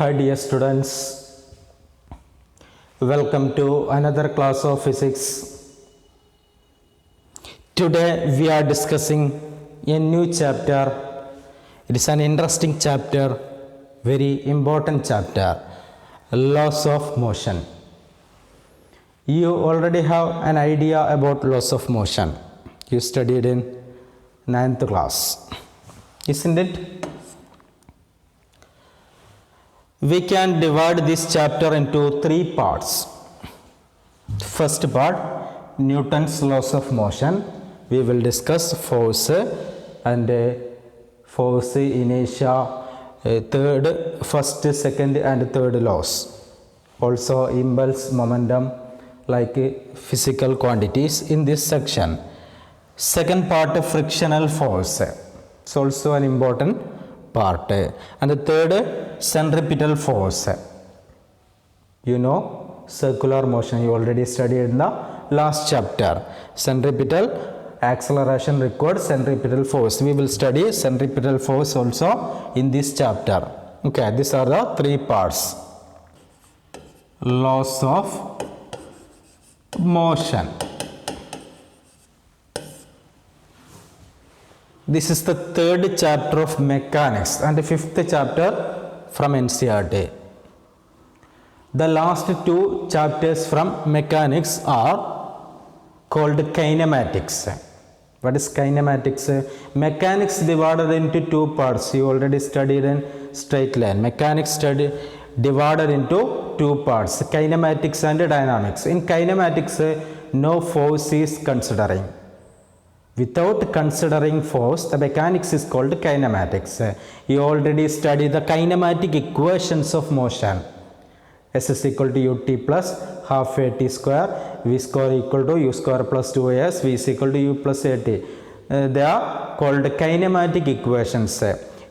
Hi dear students, welcome to another class of physics. Today we are discussing a new chapter. It is an interesting chapter, very important chapter, laws of motion. You already have an idea about laws of motion. You studied in 9th class, isn't it? We can divide this chapter into three parts. First part, Newton's laws of motion. We will discuss force and force inertia, first, second and third laws. Also impulse, momentum, like physical quantities in this section. Second part, frictional force. It's also an important part. And the third, centripetal force. You know circular motion, you already studied in the last chapter. Centripetal acceleration required centripetal force. We will study centripetal force also in this chapter. Okay, these are the three parts. Laws of motion. This is the third chapter of mechanics and the fifth chapter from NCERT. The last two chapters from mechanics are called kinematics. What is kinematics? Mechanics divided into two parts. You already studied in straight line. Mechanics divided into two parts, kinematics and dynamics. In kinematics, no force is considering. Without considering force, the mechanics is called kinematics. You already studied the kinematic equations of motion. S is equal to ut plus half a t square, v square equal to u square plus 2as, v is equal to u plus at. They are called kinematic equations.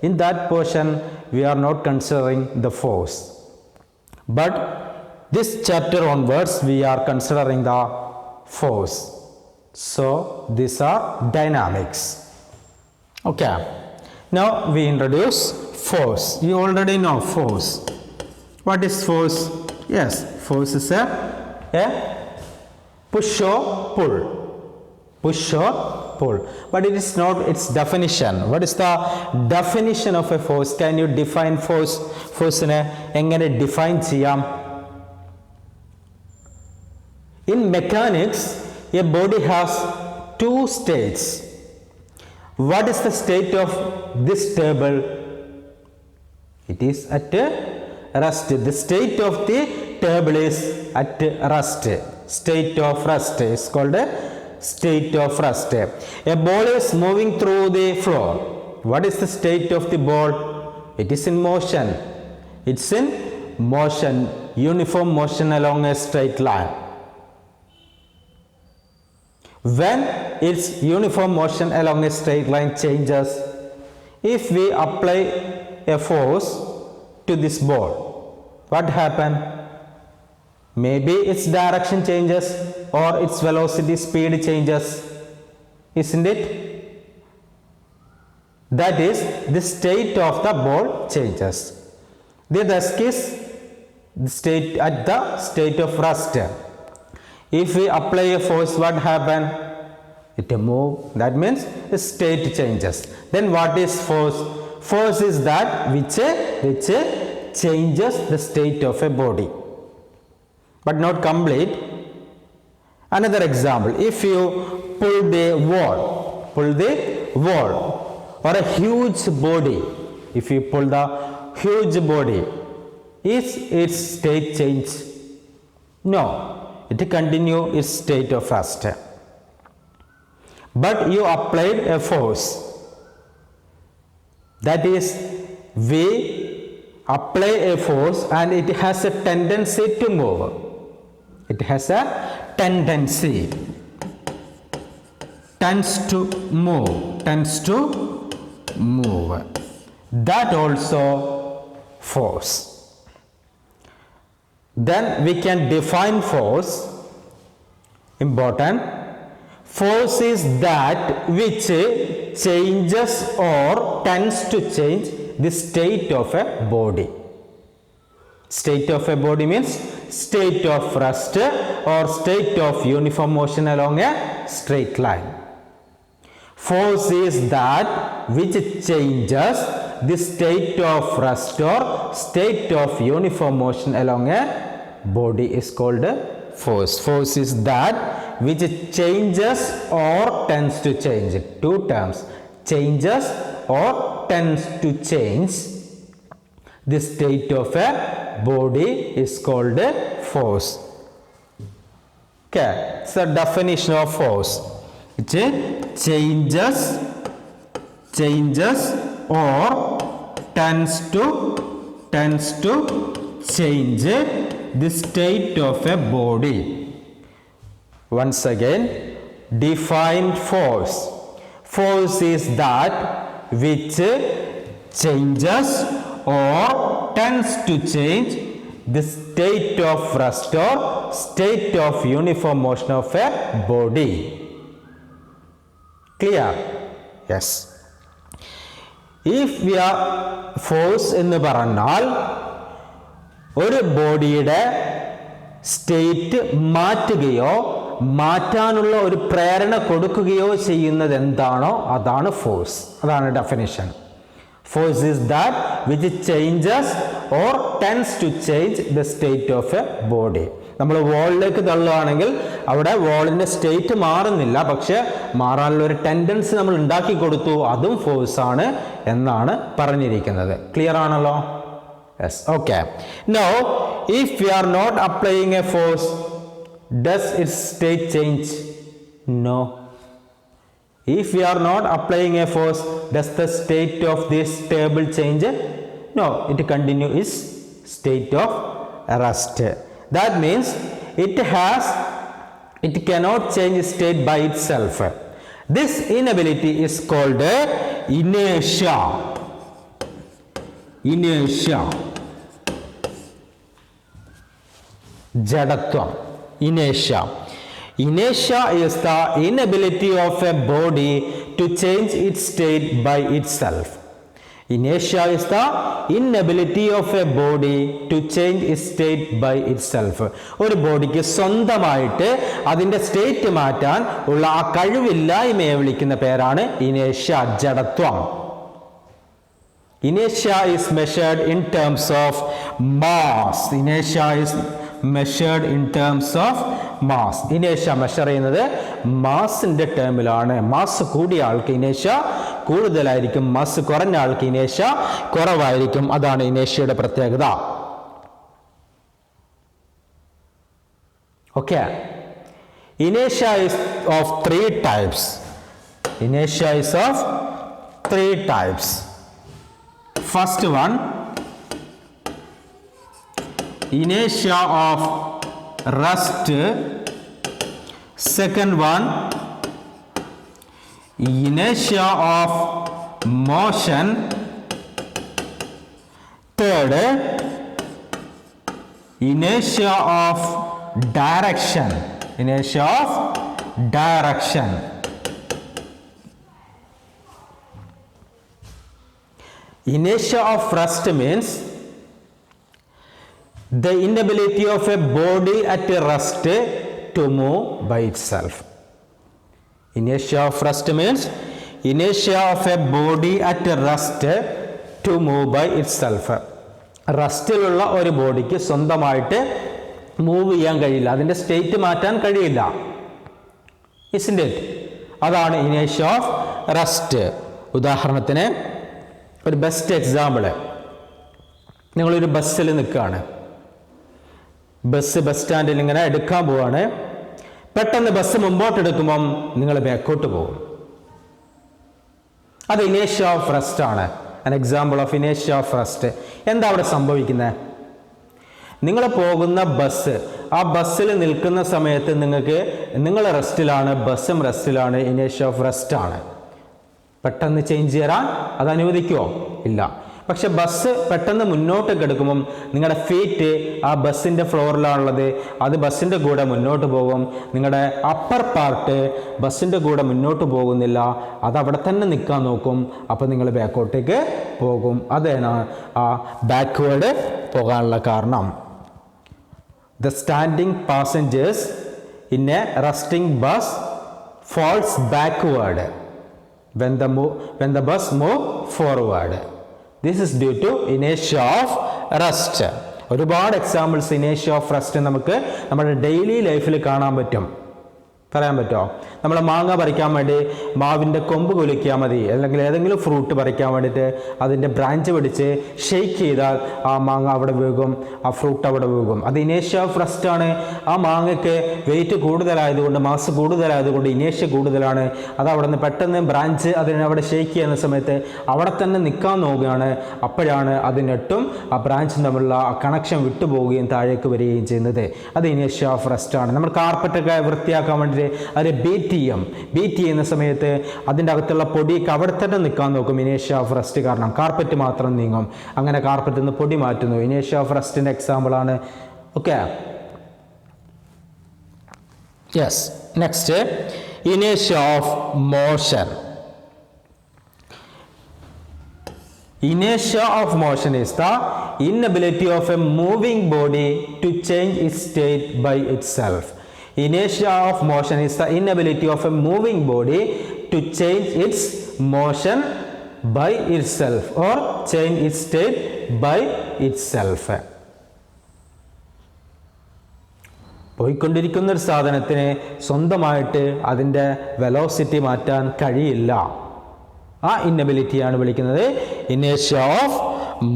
In that portion, we are not considering the force. But this chapter onwards, we are considering the force. So these are dynamics. Okay, now we introduce force. You already know force. What is force? Yes, force is a push or pull. Push or pull. But it is not its definition. What is the definition of a force? Can you define force? Force engane define cheyam? In mechanics, a body has two states. What is the state of this table? It is at rest. The state of the table is at rest. State of rest is called a state of rest. A ball is moving through the floor. What is the state of the ball? It is in motion. It's in motion, uniform motion along a straight line. When its uniform motion along a straight line changes, if we apply a force to this ball, what happens? Maybe its direction changes or its velocity speed changes, isn't it? That is, the state of the ball changes. The desk is at the state of rest. If we apply a force, what happens? It moves. That means the state changes. Then what is force? Force is that which changes the state of a body, but not complete. Another example: if you pull the wall, or a huge body, if you pull the huge body, is its state change? No. It continue its state of rest. But you applied a force. That is, we apply a force and it has a tendency to move. It has a tendency. Tends to move. That also force. Then we can define force. Important. Force is that which changes or tends to change the state of a body. State of a body means state of rest or state of uniform motion along a straight line. Force is that which changes the state of rest or state of uniform motion along a body is called force. Force is that which changes or tends to change. Two terms. Changes or tends to change the state of a body is called force. Okay, it's the definition of force. It changes or tends to change the state of a body. Once again, define force. Force is that which changes or tends to change the state of rest or state of uniform motion of a body. Clear? Yes. If we are force എന്ന് പറഞ്ഞാൽ ഒരു ബോഡിയുടെ state മാറ്റുകയോ മാറ്റാനുള്ള ഒരു പ്രേരണ കൊടുക്കുകയോ ചെയ്യുന്നത് എന്താണോ അതാണ് ഫോഴ്സ്. അതാണ് definition. Force is that which changes or tends to change the state of a body. നമ്മൾ വോളിലേക്ക് തള്ളുകയാണെങ്കിൽ അവിടെ വോളിൻ്റെ സ്റ്റേറ്റ് മാറുന്നില്ല, പക്ഷെ മാറാനുള്ള ഒരു ടെൻഡൻസി നമ്മൾ ഉണ്ടാക്കി കൊടുത്തു, അതും ഫോഴ്സ് ആണ് എന്നാണ് പറഞ്ഞിരിക്കുന്നത്. ക്ലിയർ ആണല്ലോ? Yes. Okay. Now if you are not applying a force, does its state change? No. If we are not applying a force, does the state of this table change? No, it continues its state of rest. That means it cannot change state by itself. This inability is called inertia. Jadatvam. Inertia is the inability of a body to change its state by itself. Inertia is the inability of a body to change its state by itself. ഒരു ബോഡിക്ക് സ്വന്തമായിട്ട് അതിൻ്റെ state മാറ്റാൻ ഉള്ള ആ കഴിവില്ലായ്മയെ വിളിക്കുന്ന പേരാണ് ഇനേഷ്യ, ജഡത്വം. Inertia is measured in terms of mass. Inertia is measured in terms of mass. Inertia measure ചെയ്യുന്നത് മാസിന്റെ ടേമിലാണ്. മാസ് കൂടിയ ആൾക്ക് ഇനേഷ്യ കൂടുതലായിരിക്കും, മാസ് കുറഞ്ഞ ആൾക്ക് ഇനേഷ്യ കുറവായിരിക്കും. അതാണ് ഇനേഷ്യയുടെ പ്രത്യേകത. Okay. Inertia is of three types. Inertia is of three types. First one, inertia of rest. Second one, inertia of motion. Third, inertia of direction. Inertia of direction. Inertia of rest means the inability of a body at rest to move by itself. Inertia of rest means inertia of a body at rest to move by itself. റസ്റ്റിലുള്ള ഒരു ബോഡിക്ക് സ്വന്തമായിട്ട് move ചെയ്യാൻ കഴിയില്ല, അതിൻ്റെ state മാറ്റാൻ കഴിയില്ല. Isn't it? അതാണ് ഇനേഷ്യ of rest. ഉദാഹരണത്തിന് ഒരു ബെസ്റ്റ് എക്സാമ്പിള്, നിങ്ങളൊരു ബസ്സിൽ നിൽക്കുകയാണ്, ബസ് സ്റ്റാൻഡിൽ ഇങ്ങനെ എടുക്കാൻ പോവാണ്. പെട്ടെന്ന് ബസ് മുമ്പോട്ട് എടുക്കുമ്പം നിങ്ങൾ ബാക്കോട്ട് പോകും. അത് ഇനേഷ്യ ഓഫ് റെസ്റ്റ് ആണ്. an example of inertia of rest. എന്താ അവിടെ സംഭവിക്കുന്നത്? നിങ്ങൾ പോകുന്ന ബസ്, ആ ബസ്സിൽ നിൽക്കുന്ന സമയത്ത് നിങ്ങൾ റെസ്റ്റിലാണ്, ബസ്സും റെസ്റ്റിലാണ്, ഇനേഷ്യ ഓഫ് റെസ്റ്റ് ആണ്. പെട്ടെന്ന് ചേഞ്ച് ചെയ്യാൻ അത് അനുവദിക്കുമോ? ഇല്ല. പക്ഷെ ബസ് പെട്ടെന്ന് മുന്നോട്ട് കിടക്കുമ്പം നിങ്ങളുടെ ഫീറ്റ് ആ ബസ്സിൻ്റെ ഫ്ലോറിലാണുള്ളത്, അത് ബസ്സിൻ്റെ കൂടെ മുന്നോട്ട് പോകും. നിങ്ങളുടെ അപ്പർ പാർട്ട് ബസ്സിൻ്റെ കൂടെ മുന്നോട്ട് പോകുന്നില്ല, അത് അവിടെ തന്നെ നിൽക്കാൻ നോക്കും. അപ്പോൾ നിങ്ങൾ ബാക്കോട്ടേക്ക് പോകും. അതാണ് ആ ബാക്ക്വേർഡ് പോകാനുള്ള കാരണം? The standing passengers in a resting bus falls backward when the bus move forward. This is due to inertia of rest. ഒരുപാട് എക്സാമ്പിൾസ് ഇനേഷ്യ ഓഫ് റെസ്റ്റ് നമുക്ക് നമ്മുടെ ഡെയിലി ലൈഫിൽ കാണാൻ പറ്റും. പറയാൻ പറ്റുമോ? നമ്മൾ മാങ്ങ പറിക്കാൻ വേണ്ടി മാവിൻ്റെ കൊമ്പ് കുലുക്കിയാൽ മതി, അല്ലെങ്കിൽ ഏതെങ്കിലും ഫ്രൂട്ട് പറിക്കാൻ വേണ്ടിയിട്ട് അതിൻ്റെ ബ്രാഞ്ച് പിടിച്ച് ഷെയ്ക്ക് ചെയ്താൽ ആ മാങ്ങ അവിടെ വീകും, ആ ഫ്രൂട്ട് അവിടെ വീകും. അത് ഇനേഷ്യ ഓഫ് റെസ്റ്റ് ആണ്. ആ മാങ്ങയ്ക്ക് വെയിറ്റ് കൂടുതലായതുകൊണ്ട്, മാസ് കൂടുതലായതുകൊണ്ട് ഇനേഷ്യ കൂടുതലാണ്. അത് അവിടെ നിന്ന് പെട്ടെന്ന് ബ്രാഞ്ച് അതിനെ അവിടെ ഷെയ്ക്ക് ചെയ്യുന്ന സമയത്ത് അവിടെ തന്നെ നിൽക്കാൻ നോക്കുകയാണ്. അപ്പോഴാണ് അത് നെട്ടും ആ ബ്രാഞ്ചും തമ്മിലുള്ള ആ കണക്ഷൻ വിട്ടുപോവുകയും താഴേക്ക് വരികയും ചെയ്യുന്നത്. അത് ഇനേഷ്യ ഓഫ് റെസ്റ്റ് ആണ്. നമ്മൾ കാർപ്പറ്റൊക്കെ വൃത്തിയാക്കാൻ വേണ്ടി അത് ബീറ്റ് ചെയ്യുന്ന സമയത്ത് അതിൻ്റെ അകത്തുള്ള പൊടിയൊക്കെ അവിടെ തന്നെ നിൽക്കാൻ നോക്കും ഇനേഷ്യ ഓഫ് റെസ്റ്റ് കാരണം. കാർപ്പറ്റ് മാത്രം നീങ്ങും. അങ്ങനെ കാർപ്പറ്റിൽ നിന്ന് പൊടി മാറ്റുന്നു. ഇനേഷ്യ ഓഫ് റെസ്റ്റിൻ്റെ എക്സാമ്പിൾ ആണ്. Okay, yes. നെക്സ്റ്റ്, ഇനേഷ്യ of motion. Inertia of motion is the inability of a moving body to change its state by itself. Inertia of motion is the inability of a moving body to change its motion by itself or change its state by itself. പോയിക്കൊണ്ടിരിക്കുന്ന ഒരു സാധനത്തിന് സ്വന്തമായിട്ട് അതിൻ്റെ velocity മാറ്റാൻ കഴിയില്ല. ആ ഇന്നബിലിറ്റിയാണ് വിളിക്കുന്നത് ഇനേഷ്യ of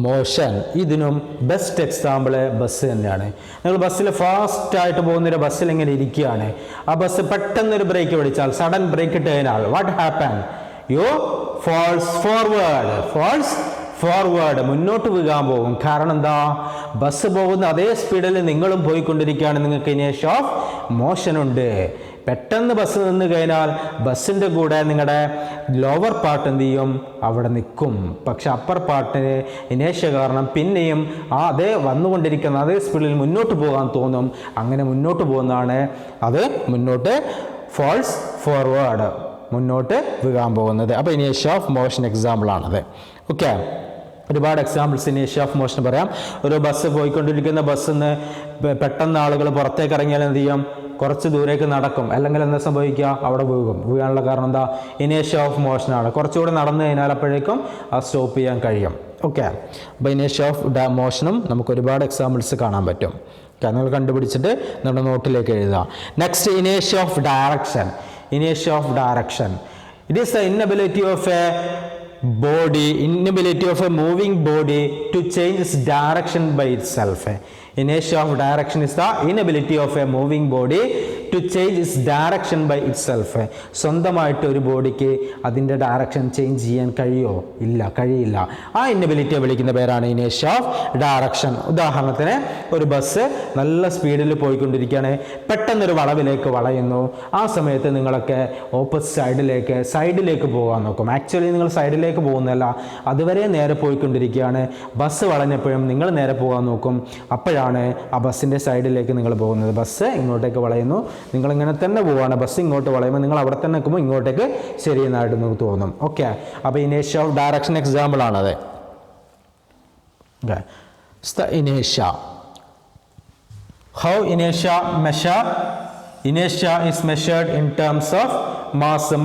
motion. ഇതിനും ബെസ്റ്റ് എക്സാമ്പിൾ ബസ് തന്നെയാണ്. നിങ്ങൾ ബസ്സിൽ ഫാസ്റ്റായിട്ട് പോകുന്നൊരു ബസ്സിൽ ഇങ്ങനെ ഇരിക്കുകയാണ്. ആ ബസ് പെട്ടെന്നൊരു ബ്രേക്ക് പിടിച്ചാൽ, സഡൻ ബ്രേക്ക് ഇട്ട് കഴിഞ്ഞാൽ what happen? You falls forward, മുന്നോട്ട് വീഴാൻ പോകും. കാരണം എന്താ? ബസ് പോകുന്ന അതേ സ്പീഡിൽ നിങ്ങളും പോയിക്കൊണ്ടിരിക്കുകയാണ്. നിങ്ങൾക്ക് ഇനേഷ്യ ഓഫ് മോഷൻ ഉണ്ട്. പെട്ടെന്ന് ബസ് നിന്ന് കഴിഞ്ഞാൽ ബസ്സിൻ്റെ കൂടെ നിങ്ങളുടെ ലോവർ പാർട്ട് എന്ത് ചെയ്യും? അവിടെ നിൽക്കും. പക്ഷെ അപ്പർ പാർട്ടിന് ഇനേഷ്യ കാരണം പിന്നെയും അതേ വന്നുകൊണ്ടിരിക്കുന്ന അതേ സ്പീഡിൽ മുന്നോട്ട് പോകാൻ തോന്നും. അങ്ങനെ മുന്നോട്ട് പോകുന്നതാണ് അത് മുന്നോട്ട് ഫോൾസ് ഫോർവേഡ്, മുന്നോട്ട് വീഴാൻ പോകുന്നത്. അപ്പോൾ ഇനേഷ്യ ഓഫ് മോഷൻ എക്സാമ്പിളാണത്. ഓക്കെ, ഒരുപാട് എക്സാമ്പിൾസ് ഇനേഷ്യ ഓഫ് മോഷൻ പറയാം. ഒരു ബസ് പോയിക്കൊണ്ടിരിക്കുന്ന ബസ്സിൽ നിന്ന് പെട്ടെന്ന് ആളുകൾ പുറത്തേക്ക് ഇറങ്ങിയാൽ എന്ത് ചെയ്യും? കുറച്ച് ദൂരേക്ക് നടക്കും. അല്ലെങ്കിൽ എന്താ സംഭവിക്കുക? അവിടെ വീഴാനുള്ള കാരണം എന്താ? ഇനേഷ്യ ഓഫ് മോഷനാണ്. കുറച്ചുകൂടെ നടന്നു കഴിഞ്ഞാൽ അപ്പോഴേക്കും അത് സ്റ്റോപ്പ് ചെയ്യാൻ കഴിയും. ഓക്കെ, അപ്പോൾ ഇനേഷ്യ ഓഫ് മോഷനും നമുക്ക് ഒരുപാട് എക്സാമ്പിൾസ് കാണാൻ പറ്റും. നിങ്ങൾ കണ്ടുപിടിച്ചിട്ട് നമ്മുടെ നോട്ടിലേക്ക് എഴുതുക. നെക്സ്റ്റ്, ഇനേഷ്യ of direction. Inertia of direction. It is the inability of a moving body to change its direction by itself. Inertia of direction is the inability of a moving body to change its direction by itself. സ്വന്തമായിട്ട് ഒരു ബോഡിക്ക് അതിൻ്റെ direction change ചെയ്യാൻ കഴിയില്ല. ആ ഇന്നബിലിറ്റിയെ വിളിക്കുന്ന പേരാണ് ഇനേഷ്യ of direction. ഉദാഹരണത്തിന് ഒരു ബസ് നല്ല സ്പീഡിൽ പോയിക്കൊണ്ടിരിക്കുകയാണ്. പെട്ടെന്നൊരു വളവിലേക്ക് വളയുന്നു. ആ സമയത്ത് നിങ്ങളൊക്കെ ഓപ്പോസിറ്റ് സൈഡിലേക്ക് പോകാൻ നോക്കും. ആക്ച്വലി നിങ്ങൾ സൈഡിലേക്ക് പോകുന്നതല്ല, അതുവരെ നേരെ പോയിക്കൊണ്ടിരിക്കുകയാണ്. ബസ് വളഞ്ഞപ്പോഴും നിങ്ങൾ നേരെ പോകാൻ നോക്കും. അപ്പോഴാണ് ആ ബസ്സിൻ്റെ സൈഡിലേക്ക് നിങ്ങൾ പോകുന്നത്. ബസ് ഇങ്ങോട്ടേക്ക് വളയുന്നു, നിങ്ങളിങ്ങനെ തന്നെ പോവുകയാണ്. ബസ് ഇങ്ങോട്ട് വളയുമ്പോൾ നിങ്ങൾ അവിടെ തന്നെ നിൽക്കുമ്പോൾ ഇങ്ങോട്ടേക്ക് ശരിയെന്നായിട്ട് നിങ്ങൾക്ക് തോന്നും. ഓക്കെ, അപ്പോൾ ഇനേഷ്യ ഓഫ് ഡയറക്ഷൻ എക്സാമ്പിൾ ആണത്. ഇനേഷ്യ. ഹൗ ഇനേഷ്യ മെഷർ? ഇനേഷ്യ is measured in terms of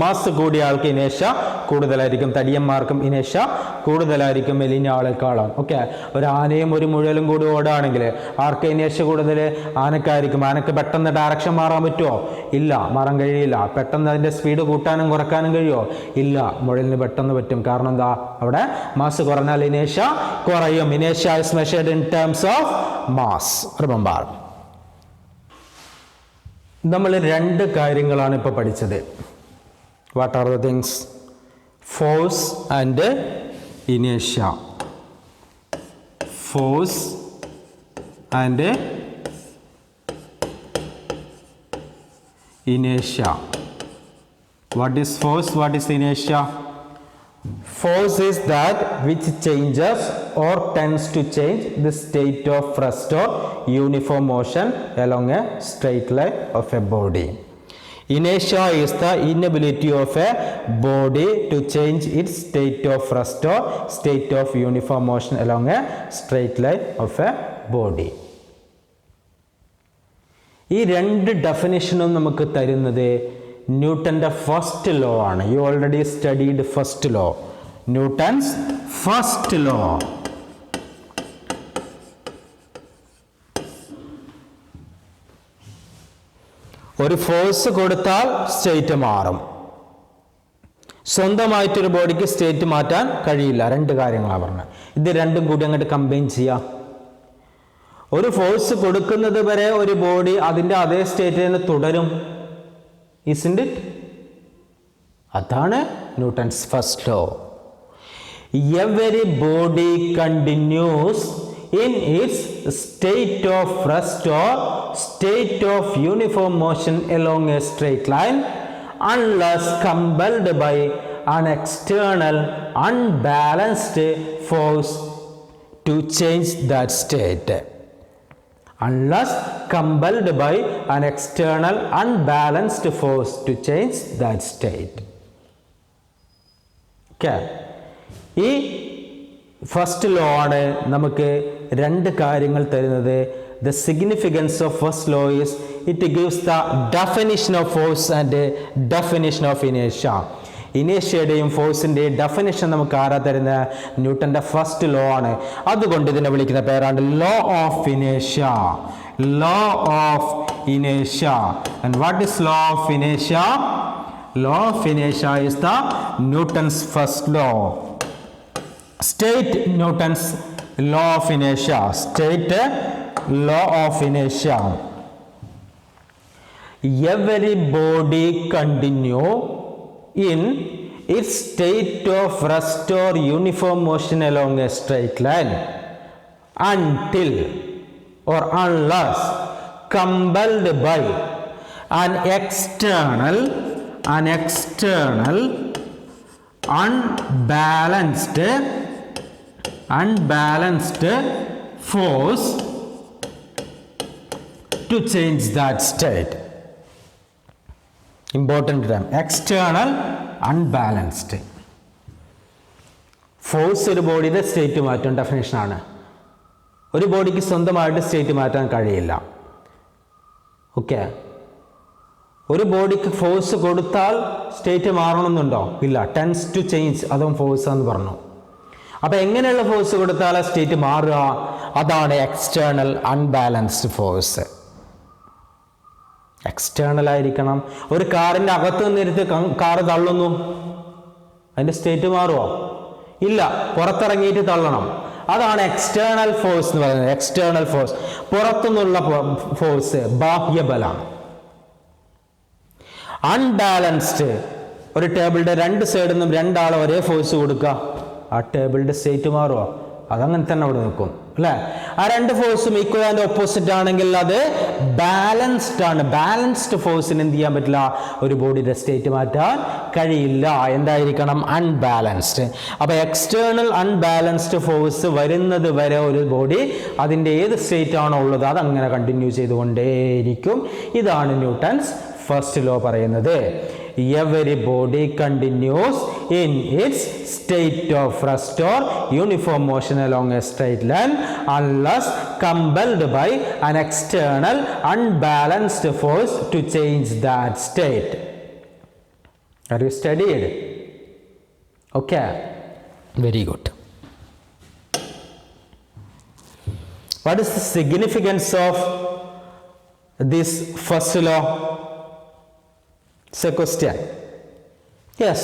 mass കൂടിയ ആൾക്ക് ഇനേഷ്യ കൂടുതലായിരിക്കും. തടിയന്മാർക്കും ഇനേഷ്യ കൂടുതലായിരിക്കും മെലിഞ്ഞ ആളെക്കാളും. ഓക്കെ, ഒരു ആനയും ഒരു മുഴലും കൂടി ഓടുകയാണെങ്കിൽ ആർക്ക് ഇനേഷ്യ കൂടുതൽ? ആനക്കായിരിക്കും. ആനക്ക് പെട്ടെന്ന് ഡയറക്ഷൻ മാറാൻ പറ്റുമോ? ഇല്ല, മാറാൻ കഴിയില്ല. പെട്ടെന്ന് അതിൻ്റെ സ്പീഡ് കൂട്ടാനും കുറക്കാനും കഴിയുമോ? ഇല്ല, മുഴലിന് പെട്ടെന്ന് പറ്റും. കാരണം എന്താ? അവിടെ മാസ് കുറഞ്ഞാൽ ഇനേഷ്യ കുറയും. ഇനേഷ്യ is measured in terms of mass. Remember, നമ്മൾ രണ്ട് കാര്യങ്ങളാണ് ഇപ്പോൾ പഠിച്ചത്. What are the things? Force and inertia. Force and inertia. What is force? What is inertia? Force is that which changes or tends to change the state of rest or uniform motion along a straight line of a body. Inertia is the inability of a body to change its state of rest or state of uniform motion along a straight line of a body. ഈ രണ്ട് ഡെഫിനിഷനും നമുക്ക് തരുന്നത് ന്യൂട്ടൻ്റെ first law ആണ്. You already studied first law, Newton's first law. ഒരു force കൊടുത്താൽ state മാറും. സ്വന്തമായിട്ടൊരു ബോഡിക്ക് സ്റ്റേറ്റ് മാറ്റാൻ കഴിയില്ല. രണ്ട് കാര്യങ്ങളാണ് പറഞ്ഞത്. ഇത് രണ്ടും കൂടി അങ്ങോട്ട് കമ്പൈൻ ചെയ്യാം. ഒരു ഫോഴ്സ് കൊടുക്കുന്നത് വരെ ഒരു ബോഡി അതിൻ്റെ അതേ സ്റ്റേറ്റിൽ തന്നെ തുടരും. isn't it? അതാണ് Newton's first law. Every body continues in its state of rest or state of uniform motion along a straight line unless compelled by an external unbalanced force to change that state. Unless compelled by an external unbalanced force to change that state. Okay. ഈ first law ആണ് നമുക്ക് രണ്ട് കാര്യങ്ങൾ തരുന്നത്. The significance of first law is it gives the definition of force and definition of inertia. ഇനേഷ്യയുടെയും ഫോഴ്സിൻ്റെയും definition നമുക്ക് ആരാ തരുന്ന? ന്യൂട്ടൻ്റെ ഫസ്റ്റ് ലോ ആണ്. അതുകൊണ്ട് ഇതിനെ വിളിക്കുന്ന പേരാണ് ലോ ഓഫ് ഇനേഷ്യ. ലോ ഓഫ് ഇനേഷ്യ. And what is law of ഇനേഷ്യ? ലോ ഓഫ് ഇനേഷ്യ is the Newton's first law. State Newton's law of inertia. State law of inertia. Every body continue in its state of rest or uniform motion along a straight line until or unless compelled by an external unbalanced force to change that state. Important term, external unbalanced force. ഒരു ബോഡിയുടെ state മാറ്റാൻ ഡെഫിനേഷനാണ്. ഒരു ബോഡിക്ക് സ്വന്തമായിട്ട് state മാറ്റാൻ കഴിയില്ല. Okay. ഒരു ബോഡിക്ക് ഫോഴ്സ് കൊടുത്താൽ സ്റ്റേറ്റ് മാറണമെന്നുണ്ടോ? ഇല്ല. ടെൻസ് ടു ചേഞ്ച്, അതും ഫോഴ്സ് എന്ന് പറഞ്ഞു. അപ്പോൾ എങ്ങനെയുള്ള ഫോഴ്സ് കൊടുത്താൽ സ്റ്റേറ്റ് മാറുക? അതാണ് എക്സ്റ്റേണൽ അൺബാലൻസ്ഡ് ഫോഴ്സ്. എക്സ്റ്റേണൽ ആയിരിക്കണം. ഒരു കാറിൻ്റെ അകത്ത് നിന്നിരുത്തി കാറ് തള്ളുന്നു, അതിൻ്റെ സ്റ്റേറ്റ് മാറുമോ? ഇല്ല. പുറത്തിറങ്ങിയിട്ട് തള്ളണം. അതാണ് എക്സ്റ്റേണൽ ഫോഴ്സ് എന്ന് പറയുന്നത്. എക്സ്റ്റേണൽ ഫോഴ്സ്, പുറത്തുനിന്നുള്ള ഫോഴ്സ്, ബാഹ്യബലമാണ്. അൺബാലൻസ്ഡ്, ഒരു ടേബിളിൻ്റെ രണ്ട് സൈഡിൽ നിന്നും രണ്ടാൾ ഒരേ ഫോഴ്സ് കൊടുക്കുക, ആ ടേബിളിൻ്റെ സ്റ്റേറ്റ് മാറുമോ? അതങ്ങനെ തന്നെ അവിടെ നിൽക്കും അല്ലേ? ആ രണ്ട് ഫോഴ്സും ഈക്വൽ ആൻഡ് ഓപ്പോസിറ്റ് ആണെങ്കിൽ അത് ബാലൻസ്ഡ് ആണ്. ബാലൻസ്ഡ് ഫോഴ്സിന് എന്ത് ചെയ്യാൻ പറ്റില്ല? ഒരു ബോഡിയുടെ സ്റ്റേറ്റ് മാറ്റാൻ കഴിയില്ല. എന്തായിരിക്കണം? അൺബാലൻസ്ഡ്. അപ്പോൾ എക്സ്റ്റേണൽ അൺബാലൻസ്ഡ് ഫോഴ്സ് വരുന്നത് വരെ ഒരു ബോഡി അതിൻ്റെ ഏത് സ്റ്റേറ്റ് ആണോ ഉള്ളത് അതങ്ങനെ കണ്ടിന്യൂ ചെയ്തുകൊണ്ടേയിരിക്കും. ഇതാണ് ന്യൂട്ടൺസ് ഫസ്റ്റ് ലോ പറയുന്നത്. Every body continues in its state of rest or uniform motion along a straight line unless compelled by an external unbalanced force to change that state. Are you studied? Okay, very good. What is the significance of this first law? It's a question. Yes,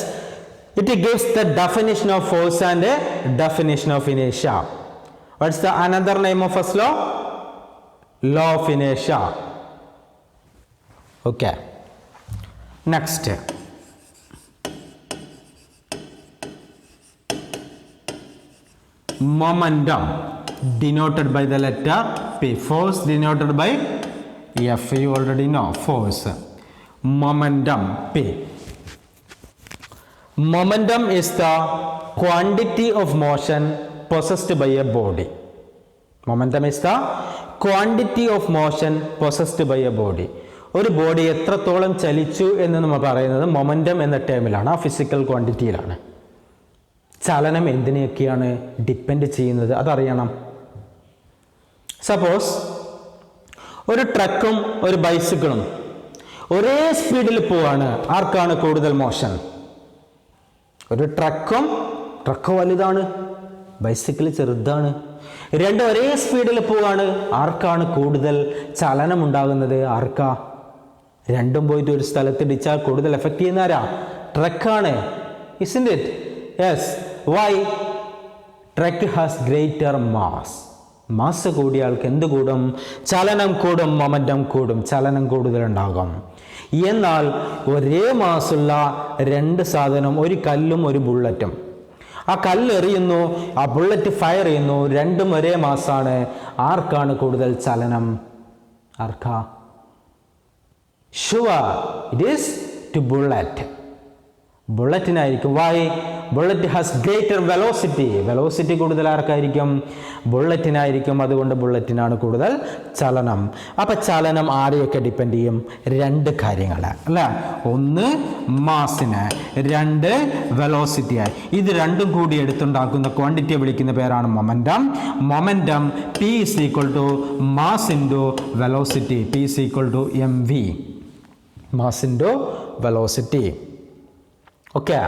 it gives the definition of force and a definition of inertia. What's the another name of first law? Law of inertia. Okay. Next. Momentum denoted by the letter P. Force denoted by F. You already know force. Momentum P. Momentum is the quantity of motion possessed by a body. Momentum is the quantity of motion possessed by a body. ഒരു body എത്രത്തോളം ചലിച്ചു എന്ന് നമ്മൾ പറയുന്നത് momentum എന്ന ടേമിലാണ്, ആ physical ക്വാണ്ടിറ്റിയിലാണ്. ചലനം എന്തിനെയൊക്കെയാണ് depend ചെയ്യുന്നത് അതറിയണം. Suppose ഒരു ട്രക്കും ഒരു ബൈസിക്കിളും ഒരേ സ്പീഡിൽ പോവാണ്, ആർക്കാണ് കൂടുതൽ മോഷൻ? ഒരു ട്രക്ക് വലുതാണ്, ബൈസിക്കിൾ ചെറുതാണ്. രണ്ടും ഒരേ സ്പീഡിൽ പോവാണ്, ആർക്കാണ് കൂടുതൽ ചലനം ഉണ്ടാകുന്നത്? ആർക്കാ? രണ്ടും പോയിട്ട് ഒരു സ്ഥലത്ത് ഇടിച്ചാൽ കൂടുതൽ എഫക്റ്റ് ചെയ്യുന്ന ആരാ? ട്രക്കാണ്. Isn't it? Yes. Why? Truck has greater mass. Mass കൂടിയ ആൾക്ക് എന്ത് കൂടും? ചലനം കൂടും, മൊമെൻറ്റം കൂടും, ചലനം കൂടുതലുണ്ടാകും. എന്നാൽ ഒരേ മാസുള്ള രണ്ട് സാധനം, ഒരു കല്ലും ഒരു ബുള്ളറ്റും, ആ കല്ല് എറിയുന്നു, ആ ബുള്ളറ്റ് ഫയർ ചെയ്യുന്നു, രണ്ടും ഒരേ മാസാണ്, ആർക്കാണ് കൂടുതൽ ചലനം? ആർക്കാ? Sure, it is to bullet. ബുള്ളറ്റിനായിരിക്കും. Why? Bullet has greater velocity കൂടുതൽ ആർക്കായിരിക്കും? ബുള്ളറ്റിനായിരിക്കും. അതുകൊണ്ട് ബുള്ളറ്റിനാണ് കൂടുതൽ ചലനം. അപ്പം ചലനം ആരെയൊക്കെ ഡിപ്പെൻഡ് ചെയ്യും? രണ്ട് കാര്യങ്ങൾ അല്ല, ഒന്ന് മാസിന്, രണ്ട് വെലോസിറ്റിയായി. ഇത് രണ്ടും കൂടി എടുത്തുണ്ടാക്കുന്ന ക്വാണ്ടിറ്റിയെ വിളിക്കുന്ന പേരാണ് momentum. Momentum P is equal to mass into velocity. P is equal to mv, mass into velocity. Okay.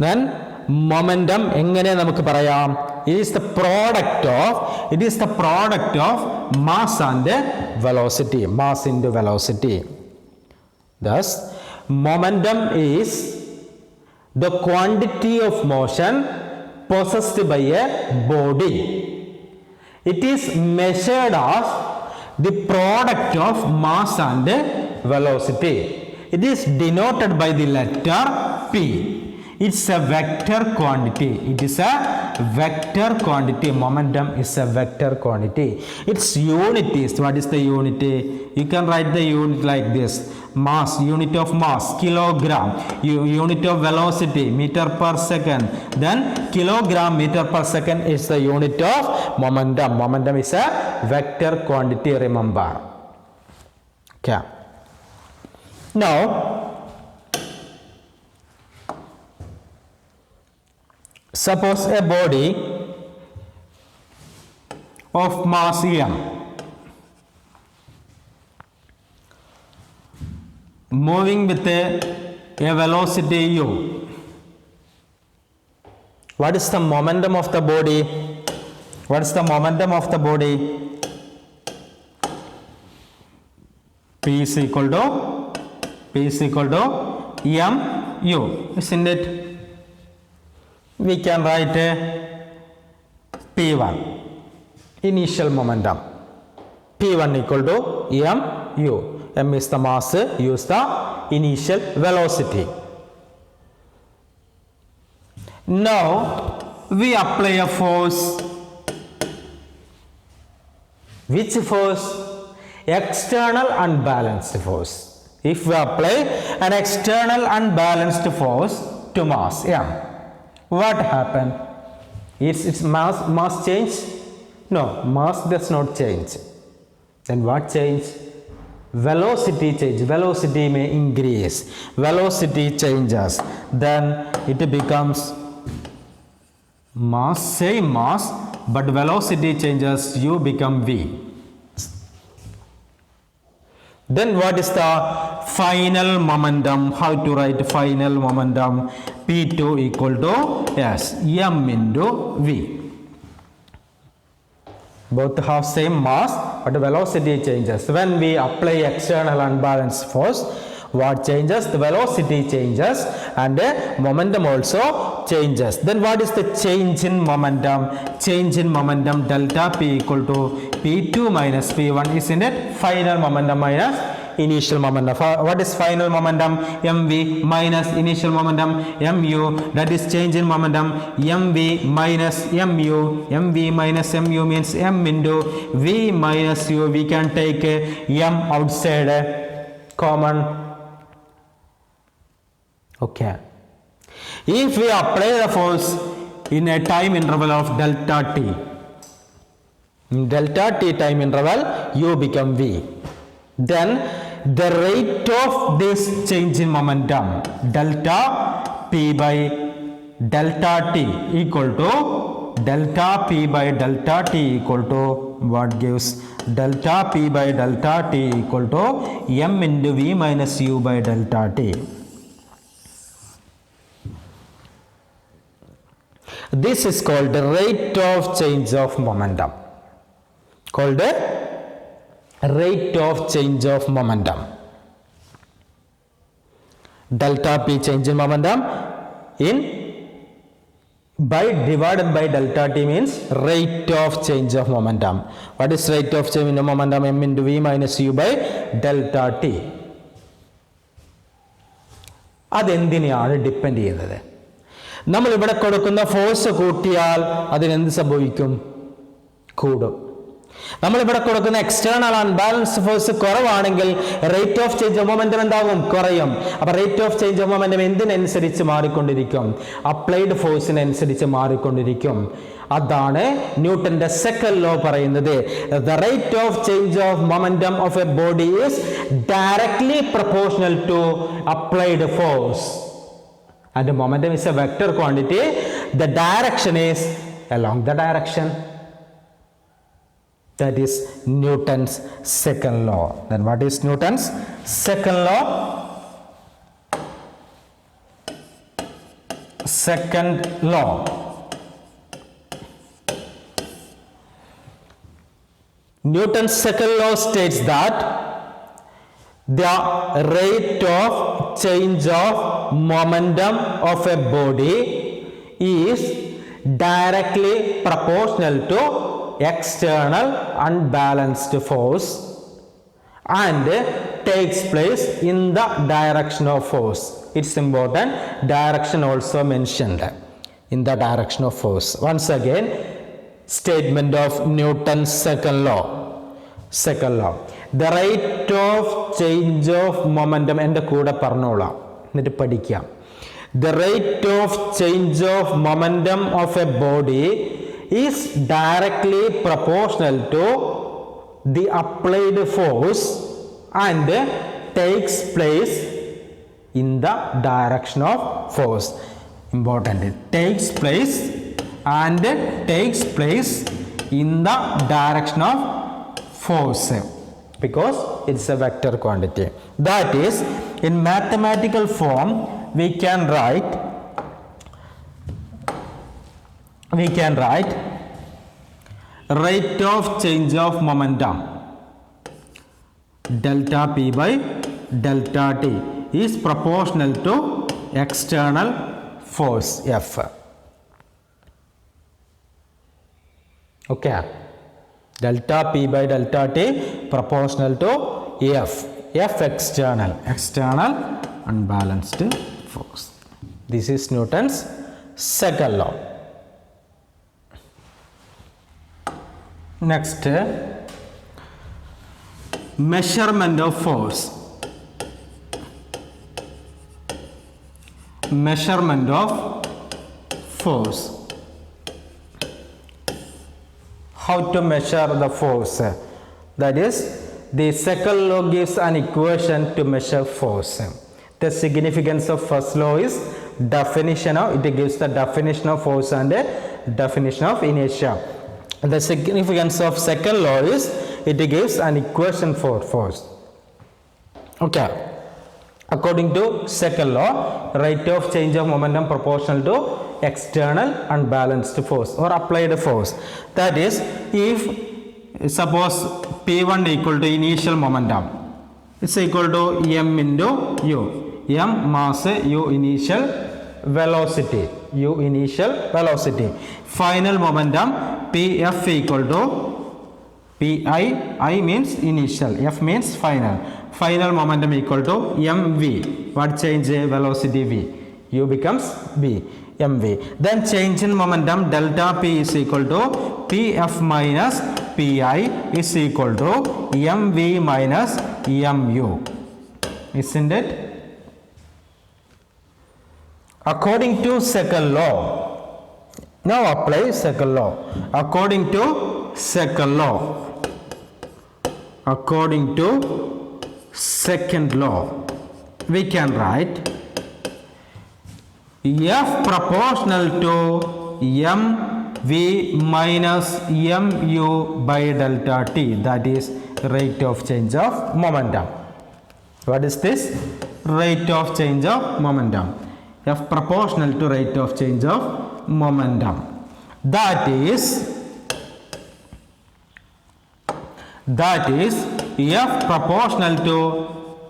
Then momentum എങ്ങനെ നമുക്ക് പറയാം? It is the product of mass and velocity. Mass into velocity. Thus, momentum is the quantity of motion possessed by a body. It is measured as the product of mass and velocity. It is denoted by the letter P. It's a vector quantity. It is a vector quantity. Momentum is a vector quantity. Its unit is, what is the unit? You can write the unit like this. Mass, unit of mass, kilogram. Unit of velocity, meter per second. Then kilogram meter per second is the unit of momentum. Momentum is a vector quantity, remember. Okay. Now, suppose a body of mass m moving with a velocity u. What is the momentum of the body? What is the momentum of the body? P is equal to mu, isn't it? We can write P1, initial momentum. P1 equal to mu. M is the mass, U is the initial velocity. Now we apply a force. Which force? External unbalanced force. If we apply an external unbalanced force to mass m, what happened? Its mass change? No, mass does not change. Then what change? Velocity change. Velocity may increase. Velocity changes. Then it becomes mass, same mass, but velocity changes, u become v. Then what is the final momentum? How to write final momentum? P2 equal to m into v. Both have same mass, but velocity changes. When we apply external unbalanced force, what changes? The velocity changes and the momentum also changes. Then what is the change in momentum? Change in momentum delta P equal to P2 minus P1, isn't it? Final momentum minus initial momentum. What is final momentum? mv minus initial momentum mu, that is change in momentum. mv minus mu, mv minus mu means m into v minus u. We can take m outside common. Okay. If we apply the force in a time interval of delta t, in delta t time interval, u become v. then the rate of this change in momentum delta p by delta t equal to delta p by delta t equal to what gives delta p by delta t equal to m into v minus u by delta t. This is called the rate of change of momentum, called a rate of change of momentum. Delta p change in momentum in by divided by delta t means rate of change of momentum. What is rate of change in momentum? M into v minus u by delta t. അതെന്തിനെയാണ് depend ചെയ്യുന്നത്? നമ്മൾ ഇവിടെ കൊടുക്കുന്ന force കൂട്ടിയാൽ അതിനെന്ത് സംഭവിക്കും? കൂടും. നമ്മളിവിടെ കൊടുക്കുന്ന എക്സ്റ്റേണൽ അൺബാലൻസ്ഡ് ഫോഴ്സ് കുറവാണെങ്കിൽ rate of change of momentum എന്താകും? കുറയും. അപ്പോൾ rate of change of momentum എന്തിനനുസരിച്ച് മാറിക്കൊണ്ടിരിക്കും? അപ്ലൈഡ് ഫോഴ്സിനനുസരിച്ച് മാറിക്കൊണ്ടിരിക്കും. അതാണ് ന്യൂട്ടന്റെ സെക്കൻഡ് ലോ പറയുന്നത്. The rate of change of momentum of a body is directly proportional to applied force. And the momentum is a vector quantity. The direction is along the direction. That is Newton's second law. Then what is Newton's second law? Second law. Newton's second law states that the rate of change of momentum of a body is directly proportional to external unbalanced force and takes place in the direction of force. It's important, direction also mentioned, in the direction of force. Once again, statement of Newton's second law. Second law, the rate of change of momentum, എൻ്റെ കൂടെ പറഞ്ഞോളാം എന്നിട്ട് പഠിക്കാം. The rate of change of momentum of a body is directly proportional to the applied force and takes place in the direction of force. Important, takes place and takes place in the direction of force because it's a vector quantity. That is, in mathematical form we can write rate of change of momentum delta p by delta t is proportional to external force F. Okay, delta p by delta t proportional to F. F external unbalanced force. This is Newton's second law. Next, measurement of force. Measurement of force. How to measure the force? That is, the second law gives an equation to measure force. The significance of first law is definition of, it gives the definition of force and a definition of inertia. The significance of second law is it gives an equation for force. Okay, according to second law, rate of change of momentum proportional to external unbalanced force or applied force. That is, if suppose P1 equal to initial momentum, it's equal to m into u. M mass, u initial velocity, final momentum Pf equal to Pi, I means initial, F means final momentum equal to mv. What change? Velocity v, u becomes v, mv. Then change in momentum delta p is equal to Pf minus Pi is equal to mv minus mu, isn't it? According to second law, now apply second law. According to second law, we can write F proportional to mv minus mu by delta t, that is rate of change of momentum. What is this? Rate of change of momentum. F proportional to rate of change of momentum. That is F proportional to,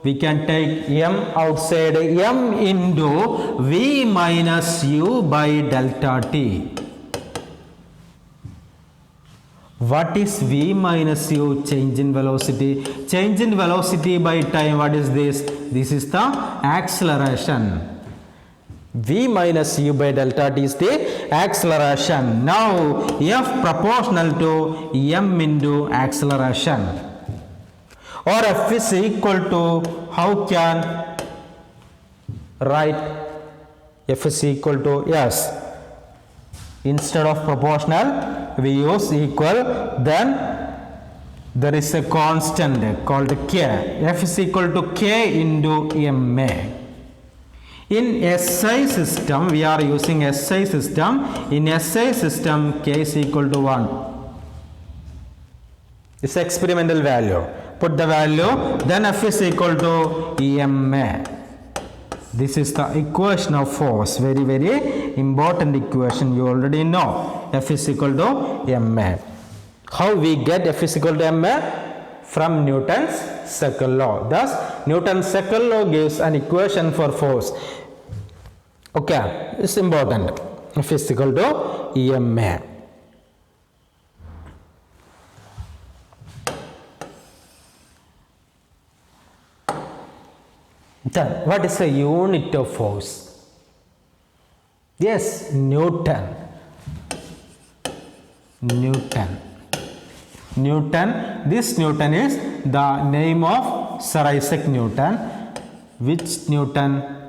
we can take m outside, m into v minus u by delta t. What is v minus u? Change in velocity. Change in velocity by time. What is this? This is the acceleration. V minus u by delta t is the acceleration. Now F proportional to m into acceleration, or F is equal to, how can write F is equal to, yes, instead of proportional we use equal, then there is a constant called k. F is equal to k into ma. In SI system, we are using SI system. In SI system, k is equal to 1. It's experimental value. Put the value, then F is equal to EMA. This is the equation of force. Very, very important equation. You already know. F is equal to MA. How we get F is equal to MA? From Newton's second law. Thus, Newton's second law gives an equation for force. Okay, it's important. F is equal to EMA. Then, what is the unit of force? Yes, Newton. This Newton is the name of Sir Isaac Newton. Which Newton?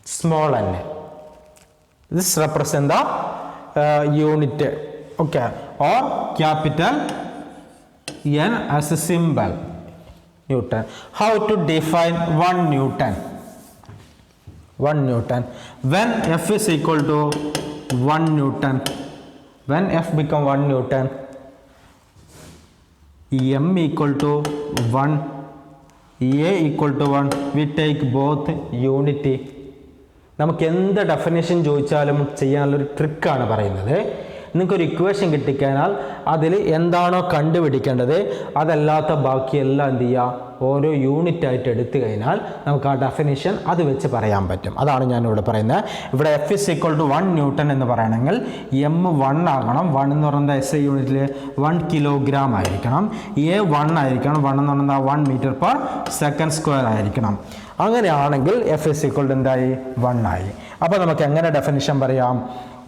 Small n. This represents the unit, okay, or capital N as a symbol, Newton. How to define 1 Newton? 1 Newton. When F is equal to 1 Newton, when F become 1 Newton, M equal to 1, A equal to 1, we take both unity. നമുക്ക് എന്ത് definition ചോദിച്ചാലും ചെയ്യാനുള്ളൊരു ട്രിക്കാണ് പറയുന്നത്. നിങ്ങൾക്കൊരു equation കിട്ടിക്കഴിഞ്ഞാൽ അതിൽ എന്താണോ കണ്ടുപിടിക്കേണ്ടത് അതല്ലാത്ത ബാക്കിയെല്ലാം എന്ത് ചെയ്യുക, ഓരോ യൂണിറ്റ് ആയിട്ട് എടുത്തു കഴിഞ്ഞാൽ നമുക്ക് ആ ഡെഫിനിഷൻ അത് വെച്ച് പറയാൻ പറ്റും. അതാണ് ഞാനിവിടെ പറയുന്നത്. ഇവിടെ F is equal to 1 newton എന്ന് പറയണമെങ്കിൽ M 1 ആകണം. 1 എന്ന് പറയുന്നത് SI യൂണിറ്റിൽ 1 കിലോഗ്രാം ആയിരിക്കണം. A 1 ആയിരിക്കണം. 1 എന്ന് പറയുന്നത് 1 മീറ്റർ പെർ സെക്കൻഡ് സ്ക്വയർ ആയിരിക്കണം. അങ്ങനെയാണെങ്കിൽ F is equal to എന്തായി? 1 ആയി. അപ്പോൾ നമുക്ക് എങ്ങനെ ഡെഫിനിഷൻ പറയാം?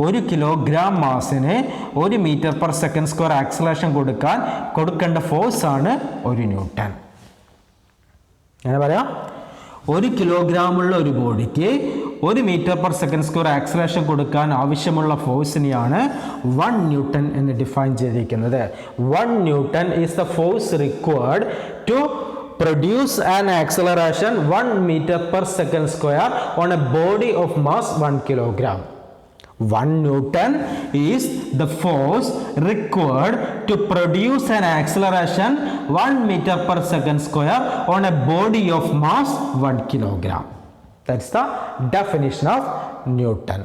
1 കിലോഗ്രാം മാസിന് 1 metre per second square acceleration കൊടുക്കേണ്ട ഫോഴ്സ് ആണ് 1 ന്യൂട്ടൺ. എങ്ങനെ പറയാം? 1 കിലോഗ്രാമുള്ള ഒരു ബോഡിക്ക് 1 metre per second square acceleration കൊടുക്കാൻ ആവശ്യമുള്ള ഫോഴ്സിനെയാണ് 1 ന്യൂട്ടൺ എന്ന് ഡിഫൈൻ ചെയ്തിരിക്കുന്നത്. 1 newton is the force required to produce an acceleration 1 meter per second square on a body of mass 1 kilogram. 1 Newton is the force required to produce an acceleration 1 meter per second square on a body of mass 1 kilogram. That's the definition of Newton.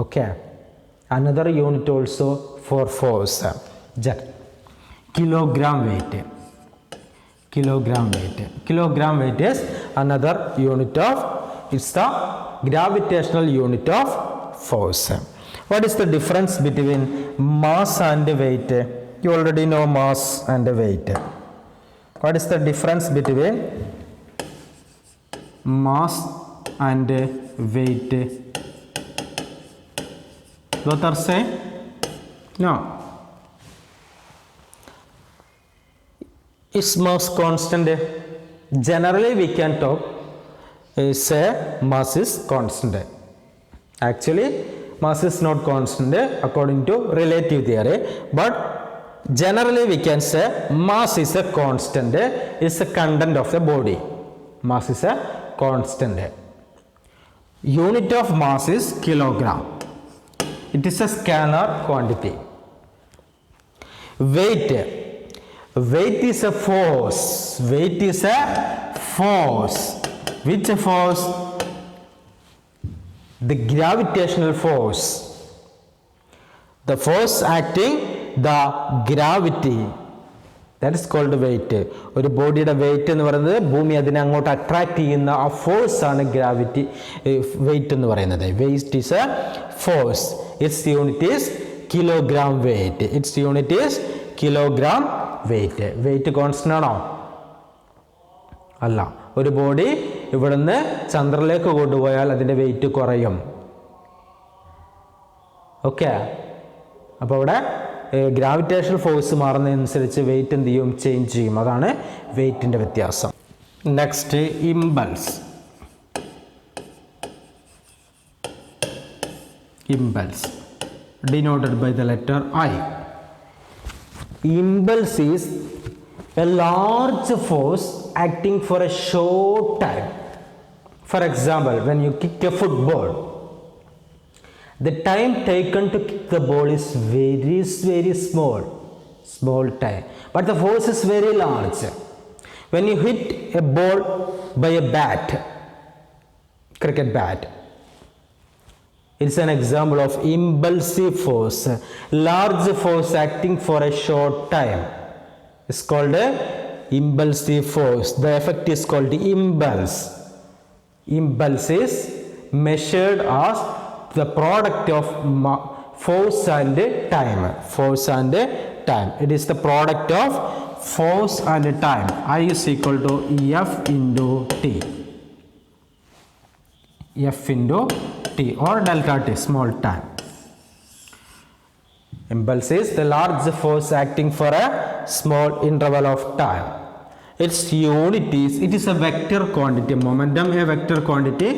Okay. Another unit also for force. Kilogram weight. Kilogram weight is another unit of, it's the gravitational unit of force. What is the difference between mass and weight? You already know mass and weight. What is the difference between mass and weight? Both are same? No. Is mass constant? Generally we can talk say mass is constant. Actually mass is not constant according to relative theory, but Generally we can say mass is a constant, is the content of the body. Mass is a constant. Unit of mass is kilogram. It is a scalar quantity. Weight. Weight is a force. Weight is a force. Which force? The gravitational force. The force acting the gravity. That is called weight. ഒരു ബോഡിയുടെ wait എന്ന് പറയുന്നത് ഭൂമി അതിനെ അങ്ങോട്ട് attract ചെയ്യുന്ന ആ force ആണ് ഗ്രാവിറ്റി വെയിറ്റ് എന്ന് പറയുന്നത്. Weight is a force. Its unit is kilogram weight. Its unit is kilogram weight. Weight constant ആണോ? അല്ല. ഒരു ബോഡി ഇവിടുന്ന് ചന്ദ്രനിലേക്ക് കൊണ്ടുപോയാൽ അതിൻ്റെ വെയിറ്റ് കുറയും. ഓക്കെ. അപ്പോൾ അവിടെ ഗ്രാവിറ്റേഷണൽ ഫോഴ്സ് മാറുന്നതനുസരിച്ച് വെയിറ്റ് എന്ത് ചെയ്യും? ചേഞ്ച് ചെയ്യും. അതാണ് വെയിറ്റിൻ്റെ വ്യത്യാസം. Next impulse. Impulse denoted by the letter I. Impulse is a large force acting for a short time. For example, when you kick a football, the time taken to kick the ball is very small time, but the force is very large. When you hit a ball by a bat, cricket bat, it's an example of impulsive force. Large force acting for a short time is called a impulsive force. The effect is called impulse. Impulse is measured as the product of force and time. Force and time. It is the product of force and time. I is equal to F into T. F into T or delta T, small time. Impulse is the large force acting for a small interval of time. Its unit is, it is a vector quantity. Momentum a vector quantity,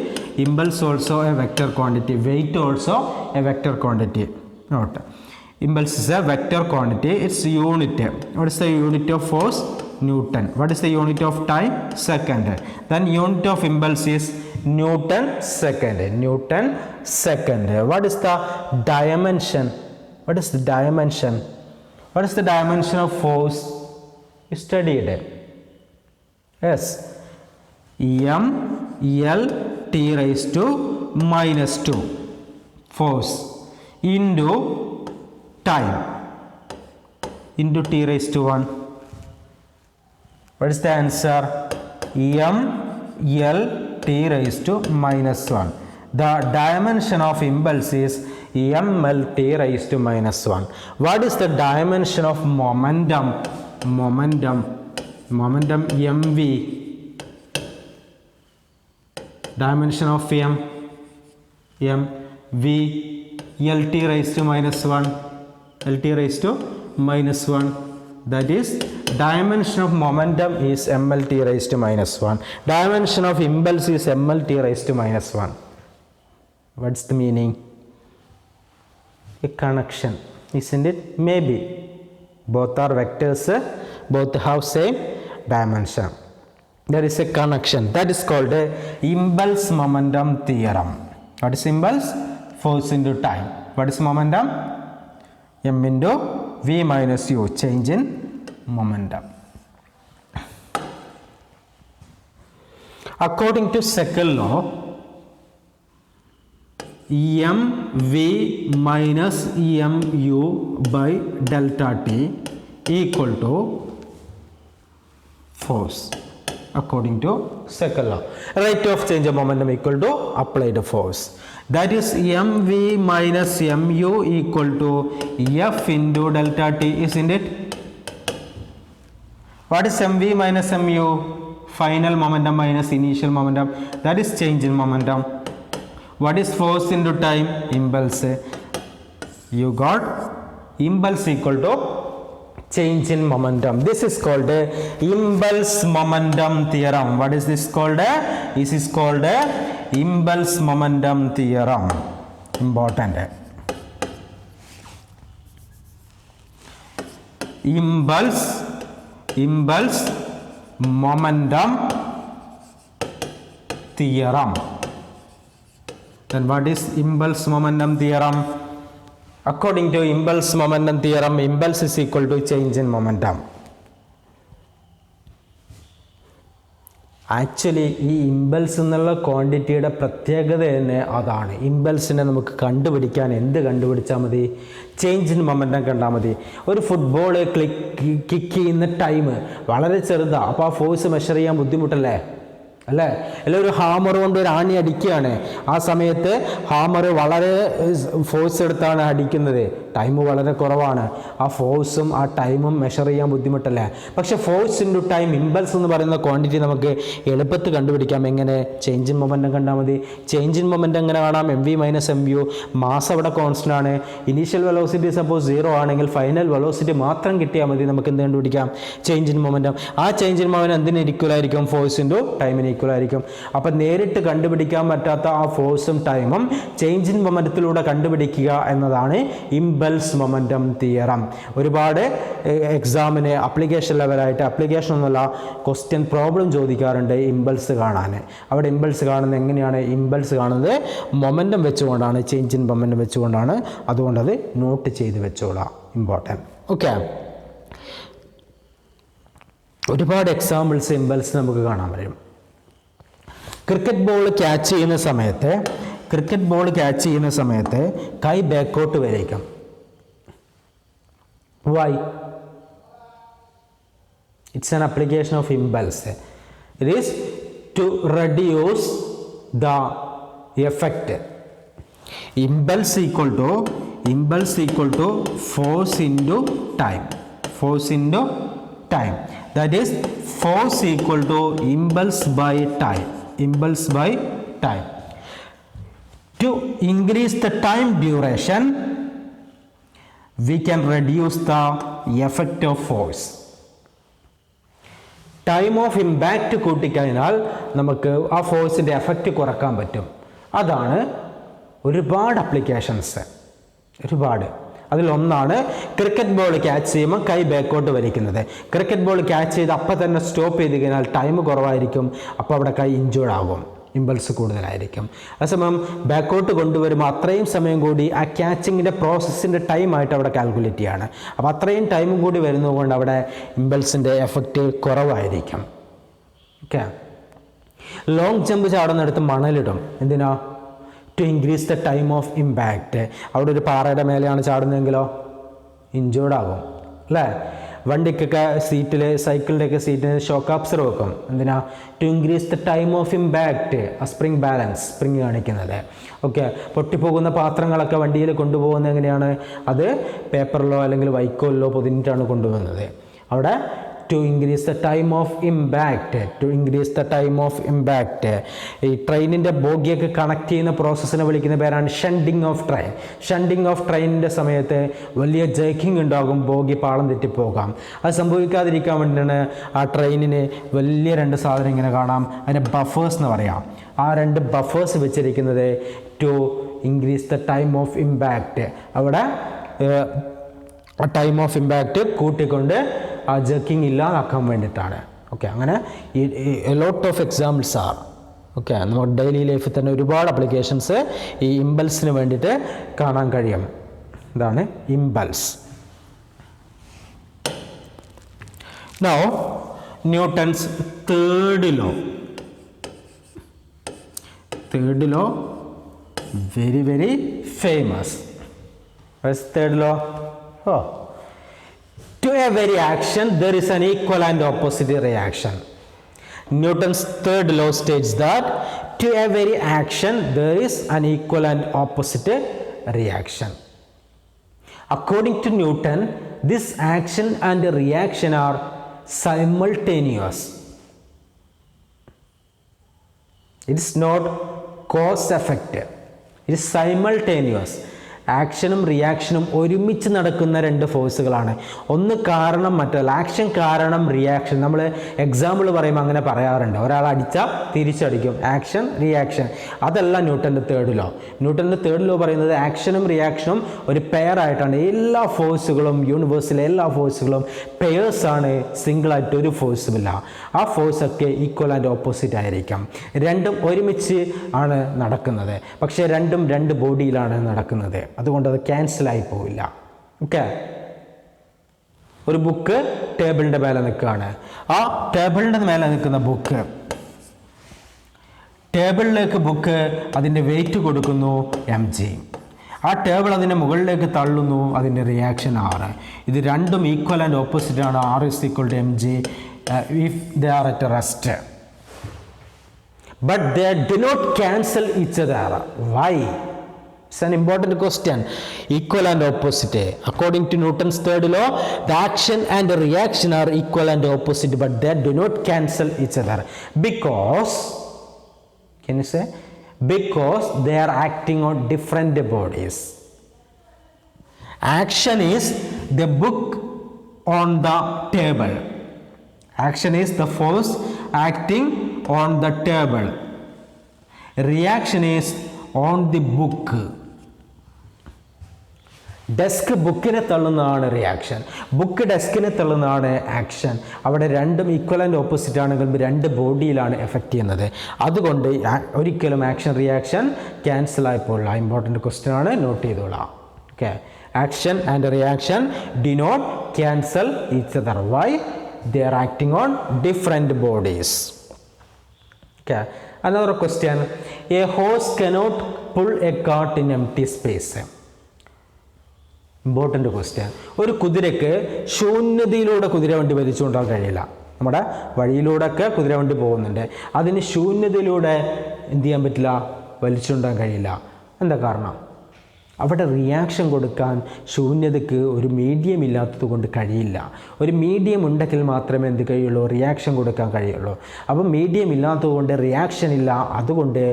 impulse also a vector quantity, weight also a vector quantity. Note, impulse is a vector quantity. Its unit, what is the unit of force? Newton. What is the unit of time? Second. Then unit of impulse is Newton second. Newton second. What is the dimension? What is the dimension? What is the dimension of force? You studied it. Yes. M L T raised to minus 2 force into time into T raised to 1. What is the answer? M L T raised to minus 1. The dimension of impulse is M L T raised to minus 1. What is the dimension of momentum? Momentum mv. Dimension of m v lt raised to minus 1. lt raised to minus 1. That is, dimension of momentum is mlt raised to minus 1. Dimension of impulse is mlt raised to minus 1. What's the meaning? A connection, isn't it? Maybe both are vectors, both have same dimension. There is a connection. That is called a impulse momentum theorem. What is impulse? Force into time. What is momentum? M into v minus u, change in momentum. According to second law, mv minus mu by delta t equal to force. According to second law, rate of change of momentum equal to applied force. That is, mv minus mu equal to f into delta t, isn't it? What is mv minus mu? Final momentum minus initial momentum. That is change in momentum. What is force into time? Impulse. You got impulse equal to change in momentum. This is called a impulse momentum theorem. What is this called? This is called a impulse momentum theorem. Important. impulse momentum theorem. Then what is impulse momentum theorem? According to impulse momentum theorem, impulse is equal to change in momentum. Actually ഈ impulse എന്നുള്ള ക്വാണ്ടിറ്റിയുടെ പ്രത്യേകത തന്നെ അതാണ്. ഇമ്പൾസിനെ നമുക്ക് കണ്ടുപിടിക്കാൻ എന്ത് കണ്ടുപിടിച്ചാൽ മതി? ചേഞ്ച് ഇൻ മൊമെൻറ്റം കണ്ടാൽ മതി. ഒരു ഫുട്ബോൾ കിക്ക് ചെയ്യുന്ന ടൈം വളരെ ചെറുതാണ്, അപ്പോൾ ആ ഫോഴ്സ് മെഷർ ചെയ്യാൻ ബുദ്ധിമുട്ടല്ലേ അല്ലേ? അല്ല, ഒരു ഹാമർ കൊണ്ട് ഒരു ആണി അടിക്കുകയാണ്, ആ സമയത്ത് ഹാമർ വളരെ ഫോഴ്സ് എടുത്താണ് അടിക്കുന്നത്, ടൈം വളരെ കുറവാണ്, ആ ഫോഴ്സും ആ ടൈമും മെഷർ ചെയ്യാൻ ബുദ്ധിമുട്ടല്ലേ? പക്ഷെ ഫോഴ്സ് ഇൻറ്റു ടൈം, ഇമ്പൾസ് എന്ന് പറയുന്ന ക്വാണ്ടിറ്റി നമുക്ക് എളുപ്പത്തിൽ കണ്ടുപിടിക്കാം. എങ്ങനെ? ചേഞ്ച് ഇൻ മൊമെൻറ്റം കണ്ടാൽ മതി. ചേഞ്ച് ഇൻ മൊമെൻറ്റം എങ്ങനെ കാണാം? mv minus mu. മാസ് അവിടെ കോൺസ്റ്റൻ്റ് ആണ്. ഇനീഷ്യൽ വെലോസിറ്റി സപ്പോസ് 0 ആണെങ്കിൽ ഫൈനൽ വെലോസിറ്റി മാത്രം കിട്ടിയാൽ മതി, നമുക്ക് എന്ത് കണ്ടുപിടിക്കാം? Change in momentum. ആ ചേഞ്ച് ഇൻ മൊമെൻറ്റം എന്തിന് ഈക്വൽ ആയിരിക്കും? ഫോഴ്സ് ഇൻറ്റു ടൈമിന് ഈക്വൽ ആയിരിക്കും. അപ്പം നേരിട്ട് കണ്ടുപിടിക്കാൻ പറ്റാത്ത ആ ഫോഴ്സും ടൈമും ചേഞ്ച് ഇൻ മൊമെൻറ്റത്തിലൂടെ കണ്ടുപിടിക്കുക എന്നതാണ് ഇമ്പൾസ് മൊമെൻറ്റം തിയറം. ഒരുപാട് എക്സാമിന് അപ്ലിക്കേഷൻ ലെവലായിട്ട്, അപ്ലിക്കേഷൻ എന്നുള്ള ക്വസ്റ്റ്യൻ പ്രോബ്ലം ചോദിക്കാറുണ്ട് ഇമ്പൾസ് കാണാൻ. അവിടെ ഇമ്പൾസ് കാണുന്നത് എങ്ങനെയാണ്? ഇമ്പൾസ് കാണുന്നത് മൊമെൻറ്റം വെച്ചുകൊണ്ടാണ്, ചേഞ്ച് ഇൻ മൊമെൻറ്റം വെച്ചുകൊണ്ടാണ്. അതുകൊണ്ടത് നോട്ട് ചെയ്ത് വെച്ചോളാം, ഇമ്പോർട്ടൻറ്റ്. ഓക്കെ, ഒരുപാട് എക്സാമ്പിൾസ് ഇമ്പൾസ് നമുക്ക് കാണാൻ പറ്റും. ക്രിക്കറ്റ് ബോൾ ക്യാച്ച് ചെയ്യുന്ന സമയത്ത് കൈ ബാക്കോട്ട് വരേക്കും. Why? It's an application of impulse. It is to reduce the effect. Impulse equal to force into time. That is force equal to impulse by time. To increase the time duration, we can reduce the effect of force. Time of impact കൂട്ടിക്കഴിഞ്ഞാൽ നമുക്ക് ആ ഫോഴ്സിൻ്റെ effect കുറക്കാൻ പറ്റും. അതാണ് ഒരുപാട് applications, അതിലൊന്നാണ് cricket ball catch ചെയ്യുമ്പോൾ കൈ ബാക്കോട്ട് വലിക്കുന്നത്. ക്രിക്കറ്റ് ബോൾ ക്യാച്ച് ചെയ്ത് അപ്പം തന്നെ സ്റ്റോപ്പ് ചെയ്ത് കഴിഞ്ഞാൽ ടൈം കുറവായിരിക്കും, അപ്പോൾ അവിടെ കൈ ഇഞ്ചേർഡ് ആകും, ഇമ്പൾസ് കൂടുതലായിരിക്കും. അതേസമയം ബാക്കോട്ട് കൊണ്ടുവരുമ്പോൾ അത്രയും സമയം കൂടി ആ ക്യാച്ചിങ്ങിൻ്റെ പ്രോസസ്സിൻ്റെ ടൈമായിട്ട് അവിടെ കാൽക്കുലേറ്റ് ചെയ്യാണ്. അപ്പോൾ അത്രയും ടൈമും കൂടി വരുന്നതുകൊണ്ട് അവിടെ ഇമ്പൾസിൻ്റെ എഫക്റ്റ് കുറവായിരിക്കും. ഓക്കെ, ലോങ് ജമ്പ് ചാടുന്നിടത്ത് മണലിടും. എന്തിനാ? To increase the time of impact. അവിടെ ഒരു പാറയുടെ മേലെയാണ് ചാടുന്നതെങ്കിലോ ഇഞ്ചേർഡ് ആകും അല്ലേ? വണ്ടിക്കൊക്കെ സീറ്റിൽ, സൈക്കിളിൻ്റെയൊക്കെ സീറ്റിന് ഷോക്ക് അബ്സർവ് വെക്കും. എന്തിനാ? To increase the time of impact. ആ സ്പ്രിങ് ബാലൻസ്, സ്പ്രിങ് കാണിക്കുന്നത്. ഓക്കെ, പൊട്ടിപ്പോകുന്ന പാത്രങ്ങളൊക്കെ വണ്ടിയിൽ കൊണ്ടുപോകുന്നത് എങ്ങനെയാണ്? അത് പേപ്പറിലോ അല്ലെങ്കിൽ വൈക്കോലിലോ പൊതിഞ്ഞിട്ടാണ് കൊണ്ടുപോകുന്നത്. അവിടെ to increase the time of impact. ഈ ട്രെയിനിൻ്റെ ബോഗിയൊക്കെ കണക്ട് ചെയ്യുന്ന പ്രോസസ്സിനെ വിളിക്കുന്ന പേരാണ് shunting of train. Shunting of ട്രെയിനിൻ്റെ സമയത്ത് വലിയ ജേക്കിംഗ് ഉണ്ടാകും, ബോഗി പാളം തെറ്റിപ്പോകാം. അത് സംഭവിക്കാതിരിക്കാൻ വേണ്ടിയാണ് ആ ട്രെയിനിന് വലിയ 2 സാധനം ഇങ്ങനെ കാണാം, അതിനെ ബഫേഴ്സ് എന്ന് പറയാം. ആ 2 ബഫേഴ്സ് വെച്ചിരിക്കുന്നത് to increase the time of impact. അവിടെ ടൈം ഓഫ് ഇമ്പാക്റ്റ് കൂട്ടിക്കൊണ്ട് ആ ജർക്കിംഗ് ഇല്ലാതാക്കാൻ വേണ്ടിയിട്ടാണ്. ഓക്കെ, അങ്ങനെ a lot of examples are. Okay, നമുക്ക് ഡെയിലി ലൈഫിൽ തന്നെ ഒരുപാട് അപ്ലിക്കേഷൻസ് ഈ ഇമ്പൾസിന് വേണ്ടിയിട്ട് കാണാൻ കഴിയും. ഇതാണ് impulse. Now Newton's third law, very very famous. What's third law? Oh, to every action there is an equal and opposite reaction. Newton's third law states that to every action there is an equal and opposite reaction. According to Newton, this action and reaction are simultaneous. It is not cause effect, it is simultaneous. ആക്ഷനും റിയാക്ഷനും ഒരുമിച്ച് നടക്കുന്ന രണ്ട് ഫോഴ്സുകളാണ്. ഒന്ന് കാരണം മറ്റല്ല. Action കാരണം reaction. നമ്മൾ എക്സാമ്പിൾ പറയുമ്പോൾ അങ്ങനെ പറയാറുണ്ട്. ഒരാൾ അടിച്ചാൽ തിരിച്ചടിക്കും. Action reaction. അതല്ല ന്യൂട്ടൻ്റെ തേർഡ് ലോ. ന്യൂട്ടൻ്റെ തേർഡ് ലോ പറയുന്നത് ആക്ഷനും റിയാക്ഷനും ഒരു പെയർ ആയിട്ടാണ്. എല്ലാ ഫോഴ്സുകളും യൂണിവേഴ്സിലെ എല്ലാ ഫോഴ്സുകളും പെയേഴ്സാണ്, സിംഗിളായിട്ട് ഒരു ഫോഴ്സുമില്ല. ആ ഫോഴ്സൊക്കെ ഈക്വൽ ആൻഡ് ഓപ്പോസിറ്റ് ആയിരിക്കും. രണ്ടും ഒരുമിച്ച് ആണ് നടക്കുന്നത്. പക്ഷേ രണ്ടും രണ്ട് ബോഡിയിലാണ് നടക്കുന്നത്. അതുകൊണ്ട് അത് ക്യാൻസലായി പോവില്ല. ഓക്കെ. ഒരു ബുക്ക് ടേബിളിൻ്റെ മേലെ നിൽക്കുകയാണ്. ആ ടേബിളിൻ്റെ മേലെ നിൽക്കുന്ന ബുക്ക് ടേബിളിലേക്ക് ബുക്ക് അതിൻ്റെ വെയിറ്റ് കൊടുക്കുന്നു mg. ആ ടേബിൾ അതിൻ്റെ മുകളിലേക്ക് തള്ളുന്നു, അതിൻ്റെ റിയാക്ഷൻ R. ഇത് രണ്ടും ഈക്വൽ ആൻഡ് ഓപ്പോസിറ്റ് ആണ്. R is equal to mg if they are at rest. But they do not cancel each other. Why? It's an important question. Equal and opposite. According to Newton's third law, the action and the reaction are equal and opposite, but they do not cancel each other. Because, can you say? Because they are acting on different bodies. Action is the book on the table. Action is the force acting on the table. Reaction is on the book. Desk ബുക്കിനെ തള്ളുന്നതാണ് reaction, book ഡെസ്കിനെ തള്ളുന്നതാണ് action. അവിടെ രണ്ടും equal and opposite ആണെങ്കിലും രണ്ട് ബോഡിയിലാണ് effect ചെയ്യുന്നത്. അതുകൊണ്ട് ഒരിക്കലും ആക്ഷൻ റിയാക്ഷൻ ക്യാൻസൽ ആയിപ്പോഴില്ല. ഇമ്പോർട്ടൻറ്റ് ക്വസ്റ്റ്യൻ ആണ്, നോട്ട് ചെയ്തോളാം. Okay. Action and reaction do not cancel each other. Why? they are acting on different bodies. Okay. Another question. A horse cannot pull a cart in empty space. Important question. ഒരു കുതിരയ്ക്ക് ശൂന്യതയിലൂടെ കുതിരവണ്ടി വലിച്ചുകൊണ്ടാൻ കഴിയില്ല. നമ്മുടെ വഴിയിലൂടെയൊക്കെ കുതിരവണ്ടി പോകുന്നുണ്ട്, അതിന് ശൂന്യതയിലൂടെ എന്ത് ചെയ്യാൻ പറ്റില്ല, വലിച്ചുകൊണ്ടാൻ കഴിയില്ല. എന്താ കാരണം? അവിടെ റിയാക്ഷൻ കൊടുക്കാൻ ശൂന്യതയ്ക്ക് ഒരു മീഡിയം ഇല്ലാത്തത് കൊണ്ട് കഴിയില്ല. ഒരു മീഡിയം ഉണ്ടെങ്കിൽ മാത്രമേ എന്ത് കഴിയുള്ളൂ, റിയാക്ഷൻ കൊടുക്കാൻ കഴിയുള്ളൂ. അപ്പം മീഡിയം ഇല്ലാത്തത് കൊണ്ട് റിയാക്ഷൻ ഇല്ല. അതുകൊണ്ട്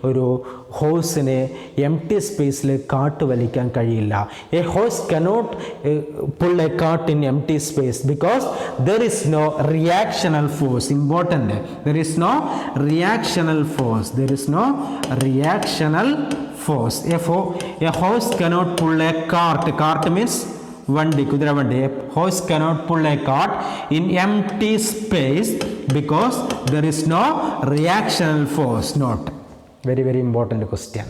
ഒരു ഹോഴ്സിന് എംപ്റ്റി സ്പേസിൽ കാട്ട് വലിക്കാൻ കഴിയില്ല. A horse cannot pull a cart in empty space because there is no reactional force. Important. There is no reactional force. There is no reactional force. A horse cannot pull a cart. Cart means vandi, kudira vandi. A horse cannot pull a cart in empty space because there is no reactional force. Not very, very important question.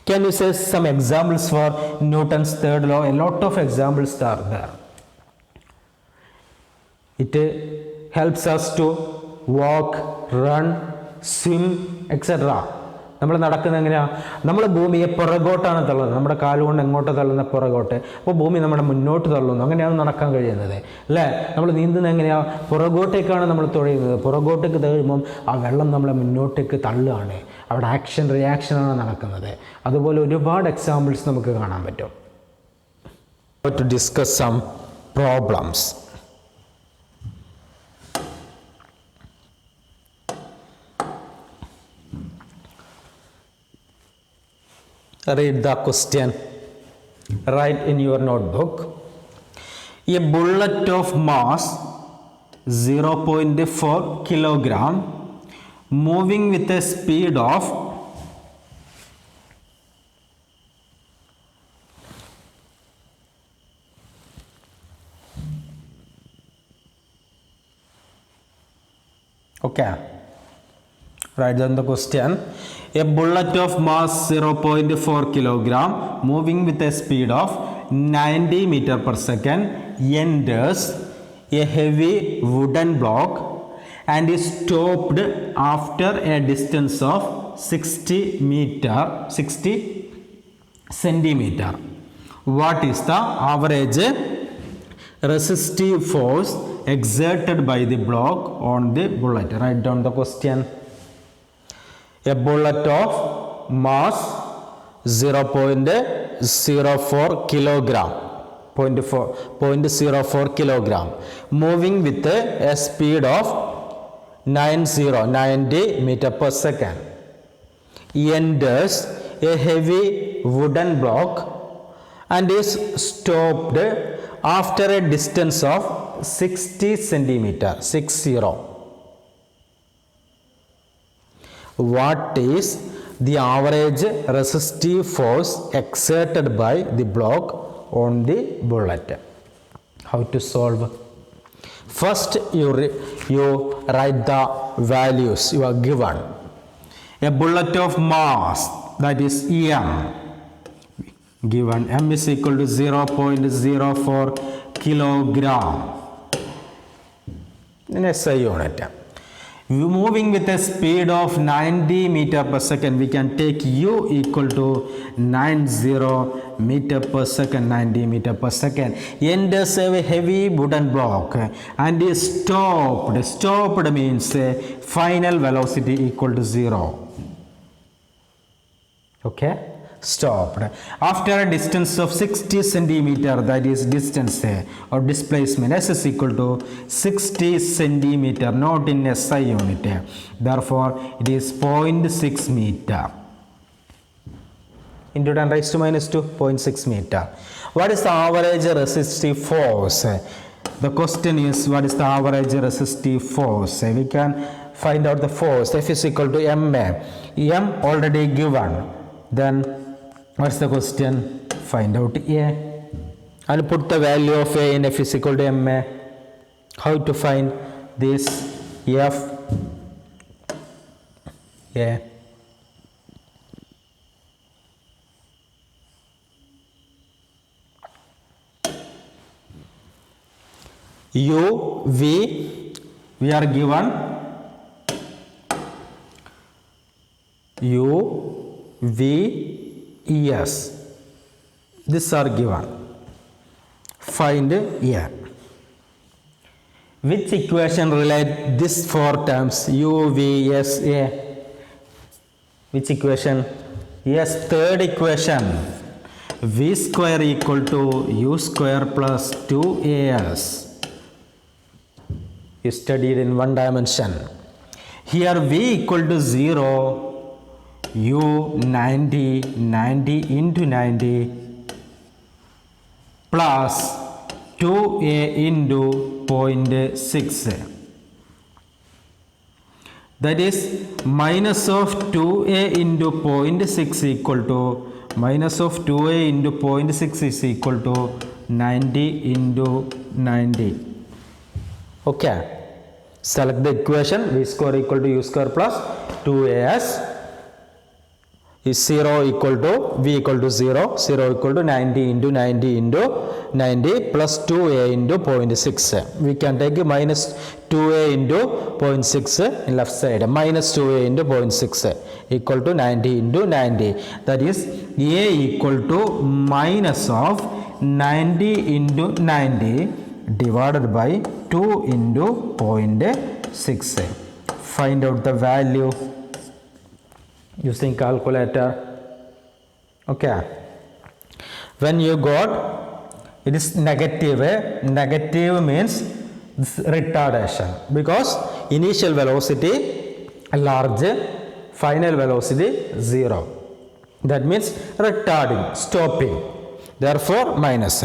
Can you say some examples for Newton's third law? A lot of examples are there. It helps us to walk, run, swim, etc. നമ്മൾ നടക്കുന്നത് എങ്ങനെയാണ്? നമ്മൾ ഭൂമിയെ പുറകോട്ടാണ് തള്ളുന്നത്. നമ്മുടെ കാലുകൊണ്ട് എങ്ങോട്ട് തള്ളുന്ന പുറകോട്ട്. അപ്പോൾ ഭൂമി നമ്മുടെ മുന്നോട്ട് തള്ളുന്നു. അങ്ങനെയാണ് നടക്കാൻ കഴിയുന്നത് അല്ലേ? നമ്മൾ നീന്തുന്നത് എങ്ങനെയാണ്? പുറകോട്ടേക്കാണ് നമ്മൾ തുഴയുന്നത്. പുറകോട്ടേക്ക് തഴുമ്പോൾ ആ വെള്ളം നമ്മളെ മുന്നോട്ടേക്ക് തള്ളുകയാണ്. അവിടെ ആക്ഷൻ റിയാക്ഷനാണ് നടക്കുന്നത്. അതുപോലെ ഒരുപാട് എക്സാമ്പിൾസ് നമുക്ക് കാണാൻ പറ്റും. To discuss some problems. Read the question. Write in your notebook. A bullet of mass 0.4 kilogram moving with a speed of okay. Write down the question. A bullet of mass 0.4 kilogram moving with a speed of 90 meter per second enters a heavy wooden block and is stopped after a distance of 60 centimeter. What is the average resistive force exerted by the block on the bullet? Write down the question. A bullet of mass 0.04 kilogram, 0.04 kilogram, moving with a speed of 90 meter per second, enters a heavy wooden block and is stopped after a distance of 60 centimeter, 60. What is the average resistive force exerted by the block on the bullet? How to solve? First, you write the values you are given. A bullet of mass, that is M, given M is equal to 0.04 kilogram in SI unit. Moving with a speed of 90 meter per second, we can take U equal to 90 meter per second, 90 meter per second. Enters a heavy wooden block and is stopped. Stopped means final velocity equal to 0. Okay, stopped after a distance of 60 centimeter, that is distance or displacement. S is equal to 60 centimeter, not in SI unit, therefore it is 0.6 meter into 10 raised to minus 2, 0.6 meter. What is the average resistive force? The question is, what is the average resistive force? We can find out the force. F is equal to M. M already given. Then what's the question? Find out A and put the value of A in F is equal to M. How to find this? F A. U V, we are given U V E S, these are given. Find A. Which equation relate these four terms U V S A? Which equation? Yes, third equation. V square equal to U square plus 2AS. You studied in one dimension. Here V equal to 0. U 90 into 90 plus 2A into 0.6. That is minus of 2A into 0.6 equal to minus of 2A into 0.6 is equal to 90 into 90. Okay. Select the equation. V square equal to U square plus 2AS. Is 0 equal to V equal to 0, 0 equal to 90 into 90 into 90 plus 2A into 0.6. We can take minus 2A into 0.6 in left side, minus 2A into 0.6 equal to 90 into 90. That is A equal to minus of 90 into 90 divided by 2 into 0.6. Find out the value using calculator. Okay. When you got it is negative, negative means retardation because initial velocity large, final velocity 0. That means retarding, stopping. Therefore minus.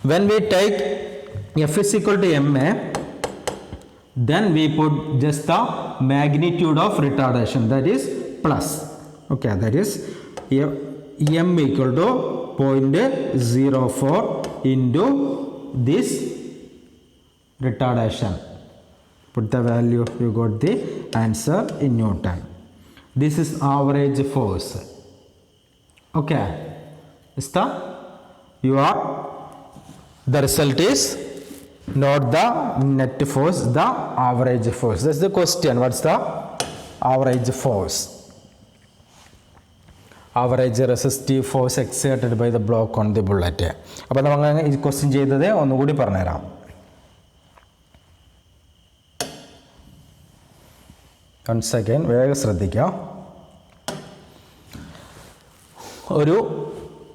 When we take F is equal to MA, then we put just the magnitude of retardation, that is plus. Okay, that is M equal to 0.04 into this retardation. Put the value, you got the answer in Newton. This is average force. Okay, is the result is not the net force, the average force. That's the question. What's the average force? Average resistive force exerted by the block on the bullet. അപ്പോൾ നമ്മൾ ഈ question ചെയ്തത് ഒന്നുകൂടി പറഞ്ഞുതരാം. Once again വേഗം ശ്രദ്ധിക്കുക. ഒരു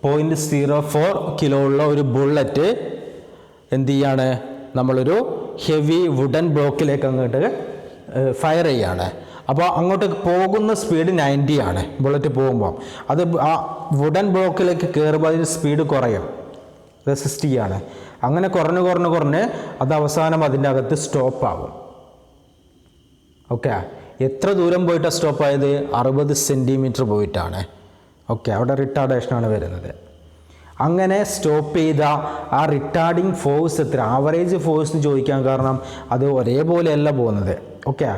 0.04 kilo ഉള്ള ഒരു ബുള്ളറ്റ് എന്ത് ചെയ്യാണ്, നമ്മളൊരു ഹെവി വുഡൻ ബ്ലോക്കിലേക്ക് അങ്ങോട്ട് ഫയർ ചെയ്യാണ്. അപ്പോൾ അങ്ങോട്ട് പോകുന്ന സ്പീഡ് 90 ആണ് ബുള്ളറ്റ് പോകുമ്പോൾ. അത് ആ വുഡൻ ബ്ലോക്കിലേക്ക് കയറുമ്പോൾ അതിന് സ്പീഡ് കുറയും, റെസിസ്റ്റ് ചെയ്യാണ്. അങ്ങനെ കുറഞ്ഞ് അത് അവസാനം അതിൻ്റെ അകത്ത് സ്റ്റോപ്പ് ആകും. ഓക്കെ, എത്ര ദൂരം പോയിട്ടാണ് സ്റ്റോപ്പ് ആയത്? 60 സെൻറ്റിമീറ്റർ പോയിട്ടാണ്. ഓക്കെ, അവിടെ റിട്ടാർഡേഷനാണ് വരുന്നത്. അങ്ങനെ സ്റ്റോപ്പ് ചെയ്ത ആ റിട്ടാർഡിങ് ഫോഴ്സ് എത്ര, ആവറേജ് ഫോഴ്സ് എന്ന് ചോദിക്കാൻ കാരണം അത് ഒരേപോലെയല്ല പോകുന്നത്. ഓക്കെ,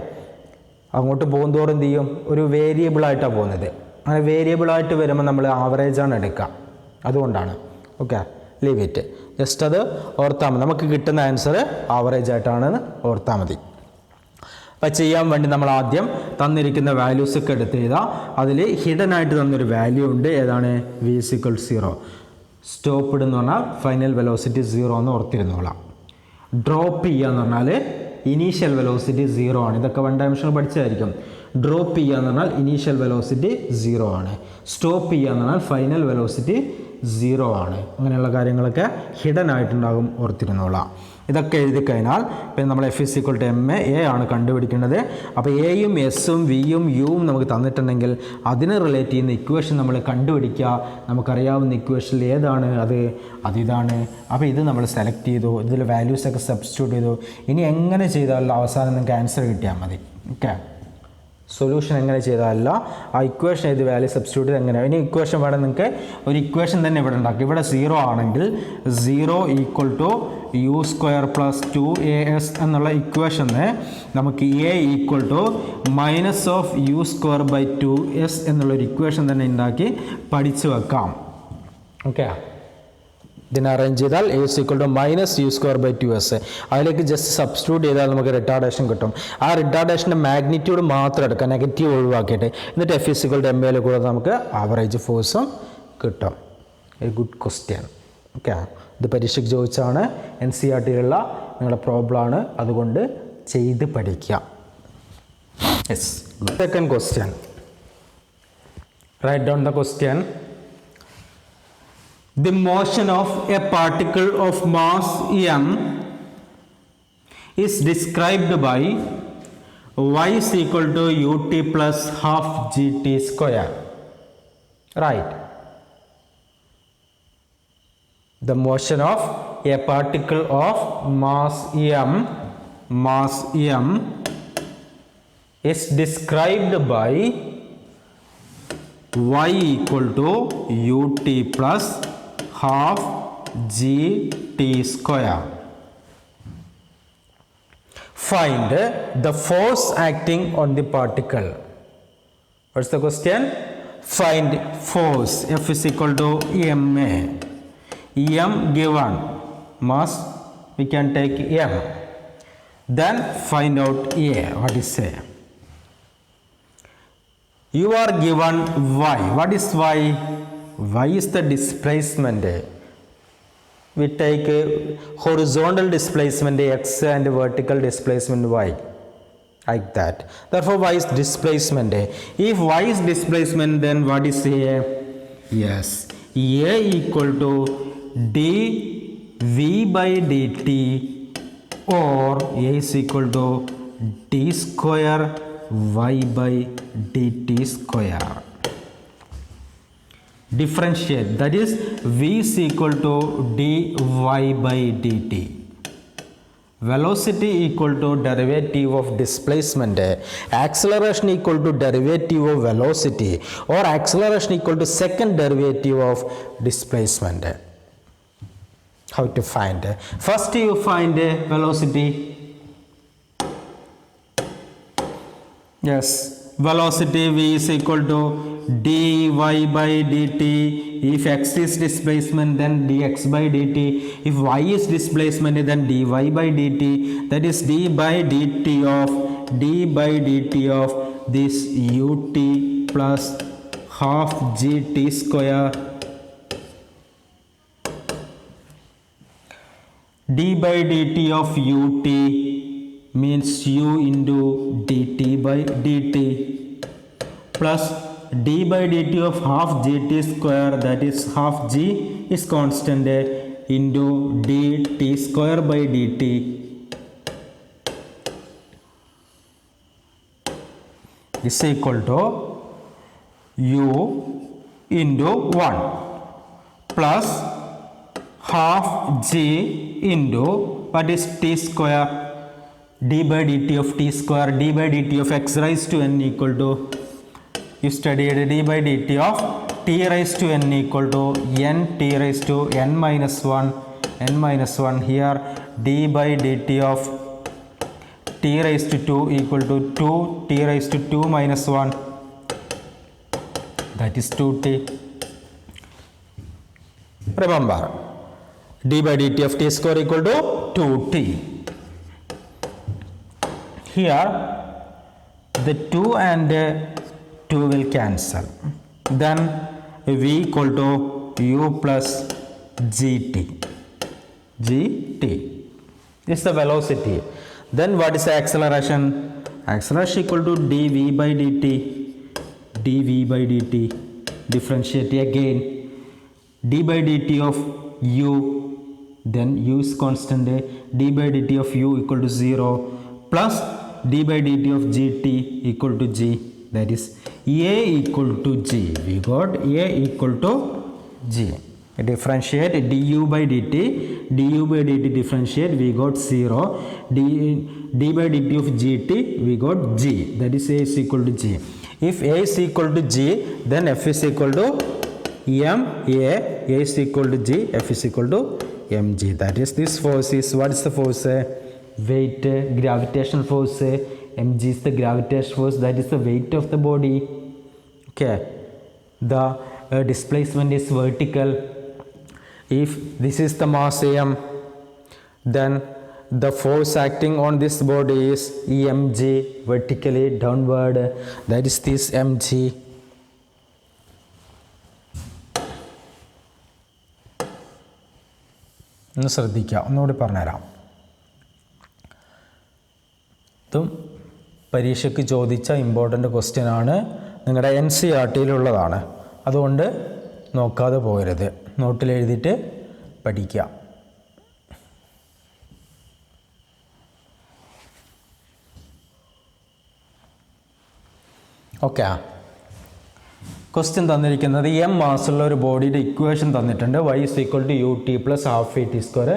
അങ്ങോട്ട് പോകുന്തോറും എന്ത് ചെയ്യും, ഒരു വേരിയബിളായിട്ടാണ് പോകുന്നത്. അങ്ങനെ വേരിയബിളായിട്ട് വരുമ്പോൾ നമ്മൾ ആവറേജാണ് എടുക്കുക, അതുകൊണ്ടാണ്. ഓക്കെ, ലീവ് ഇറ്റ്, ജസ്റ്റ് അത് ഓർത്താൽ മതി. നമുക്ക് കിട്ടുന്ന ആൻസർ ആവറേജ് ആയിട്ടാണെന്ന് ഓർത്താൽ മതി. അപ്പം ചെയ്യാൻ വേണ്ടി നമ്മൾ ആദ്യം തന്നിരിക്കുന്ന വാല്യൂസ് ഒക്കെ എടുത്ത് ചെയ്താൽ അതിൽ ഹിഡൻ ആയിട്ട് തന്നൊരു വാല്യൂ ഉണ്ട്. ഏതാണ്? v=0. സ്റ്റോപ്പ്ഡ് എന്ന് പറഞ്ഞാൽ ഫൈനൽ വെലോസിറ്റി 0 എന്ന് ഓർത്തിരുന്നോളാം. ഡ്രോപ്പ് ചെയ്യുക എന്ന് പറഞ്ഞാൽ ഇനീഷ്യൽ വെലോസിറ്റി 0 ആണ്. ഇതൊക്കെ 1 ഡയമെൻഷനിൽ പഠിച്ചതായിരിക്കും. ഡ്രോപ്പ് ചെയ്യുക എന്ന് പറഞ്ഞാൽ ഇനീഷ്യൽ വെലോസിറ്റി 0 ആണ്. സ്റ്റോപ്പ് ചെയ്യുക എന്ന് പറഞ്ഞാൽ ഫൈനൽ വെലോസിറ്റി 0 ആണ്. അങ്ങനെയുള്ള കാര്യങ്ങളൊക്കെ ഹിഡൻ ആയിട്ടുണ്ടാകും, ഓർത്തിരുന്നോളാം. ഇതൊക്കെ എഴുതി കഴിഞ്ഞാൽ പിന്നെ നമ്മൾ F=ma ആണ് കണ്ടുപിടിക്കേണ്ടത്. അപ്പോൾ എയും എസും വിയും യുവും നമുക്ക് തന്നിട്ടുണ്ടെങ്കിൽ അതിനെ റിലേറ്റ് ചെയ്യുന്ന ഇക്വേഷൻ നമ്മൾ കണ്ടുപിടിക്കുക. നമുക്കറിയാവുന്ന ഇക്വേഷനിൽ ഏതാണ് അതിതാണ്. അപ്പോൾ ഇത് നമ്മൾ സെലക്ട് ചെയ്തു, ഇതിൽ വാല്യൂസൊക്കെ സബ്സ്റ്റിറ്റ്യൂട്ട് ചെയ്തു. ഇനി എങ്ങനെ ചെയ്താലും അവസാനം നിങ്ങൾക്ക് ആൻസർ കിട്ടിയാൽ മതി. ഓക്കെ, സൊല്യൂഷൻ എങ്ങനെ ചെയ്താലല്ല, ആ ഇക്വേഷൻ ഏത് വാല്യൂ സബ്സ്റ്റിറ്റ്യൂട്ട് ചെയ്ത് എങ്ങനെ. ഇനി ഇക്വേഷൻ വേണം നിങ്ങൾക്ക് ഒരു ഇക്വേഷൻ തന്നെ ഇവിടെ ഉണ്ടാക്കി. ഇവിടെ 0 ആണെങ്കിൽ 0 = u² + 2as എന്നുള്ള ഇക്വേഷന് നമുക്ക് a = -u²/2s എന്നുള്ളൊരു ഇക്വേഷൻ തന്നെ ഉണ്ടാക്കി പഠിച്ചു വെക്കാം. ഓക്കെ, ഇതിനെ അറേഞ്ച് ചെയ്താൽ a -u²/2s, അതിലേക്ക് ജസ്റ്റ് സബ്സ്റ്റിറ്റ്യൂട്ട് ചെയ്താൽ നമുക്ക് റിട്ടാർഡേഷൻ കിട്ടും. ആ റിട്ടാർഡേഷൻ്റെ മാഗ്നിറ്റ്യൂഡ് മാത്രം എടുക്കാം, നെഗറ്റീവ് ഒഴിവാക്കിയിട്ട്. എന്നിട്ട് F=ma കൂടെ നമുക്ക് ആവറേജ് ഫോഴ്സും കിട്ടും. ഒരു ഗുഡ് ക്വസ്റ്റ്യൻ. ഓക്കെ, ഇത് പരീക്ഷയ്ക്ക് ചോദിച്ചാണ്, NCERT-യിലുള്ള നിങ്ങളുടെ പ്രോബ്ലമാണ്, അതുകൊണ്ട് ചെയ്ത് പഠിക്കുക. Yes, second question. Write down the question. The motion of a particle of mass m is described by y = ut plus half gt square. Right. The motion of a particle of mass m is described by y = ut plus half gt square. Find the force acting on the particle. What's the question? Find force. F = ma. M given, mass we can take m. Then find out a. What is a? You are given y. What is y? Y is the displacement. We take horizontal displacement x and vertical displacement y, like that. Therefore y is displacement. If y is displacement, then what is a? Yes, a = dv/dt, or a is equal to d² y/dt square. Differentiate, that is v is equal to dy/dt. Velocity equal to derivative of displacement. Acceleration equal to derivative of velocity, or acceleration equal to second derivative of displacement. How to find? First you find velocity. Yes, velocity v is equal to dy/dt. If x is displacement, then dx/dt. If y is displacement, then dy/dt. That is d/dt of this ut plus half gt square. d/dt of ut means u into dt/dt plus d/dt of half gt square, that is half g is constant, into dt²/dt is equal to u into 1 plus half g into what is t square, d by dt of t square, d by dt of x raised to n equal to, you studied d by dt of t raised to n equal to n t raised to n minus 1 here, d by dt of t raised to 2 equal to 2 t raised to 2 minus 1, that is 2t. Remember, d by dt of t square equal to 2t. Here the 2 and 2 will cancel. Then v equal to u plus gt. This is the velocity. Then what is the acceleration? Acceleration equal to dv by dt. Differentiate again. d by dt of u, then u is constant, d by dt of u equal to 0 plus d by dt of gt equal to g, that is a equal to g. We got a equal to g. Differentiate du by dt differentiate, we got 0, d by dt of gt we got g, that is a is equal to g. If a is equal to g, then f is equal to a is equal to g, f is equal to mg. That is, this force is, what is the force? Weight, gravitational force. Mg is the gravitational force, that is the weight of the body. Okay, the displacement is vertical. If this is the mass m, then the force acting on this body is emg, vertically downward, that is this mg. ഒന്ന് ശ്രദ്ധിക്കുക, ഒന്നുകൂടി പറഞ്ഞുതരാം. ഇതും പരീക്ഷയ്ക്ക് ചോദിച്ച important question ആണ്, നിങ്ങളുടെ NCERT-യിലുള്ളതാണ്. അതുകൊണ്ട് നോക്കാതെ പോകരുത്, നോട്ടിൽ എഴുതിയിട്ട് പഠിക്കുക. ഓക്കെ, ക്വസ്റ്റ്യൻ തന്നിരിക്കുന്നത് എം മാസുള്ള ഒരു ബോഡിയുടെ ഇക്വേഷൻ തന്നിട്ടുണ്ട്. y is equal to ut plus half at square.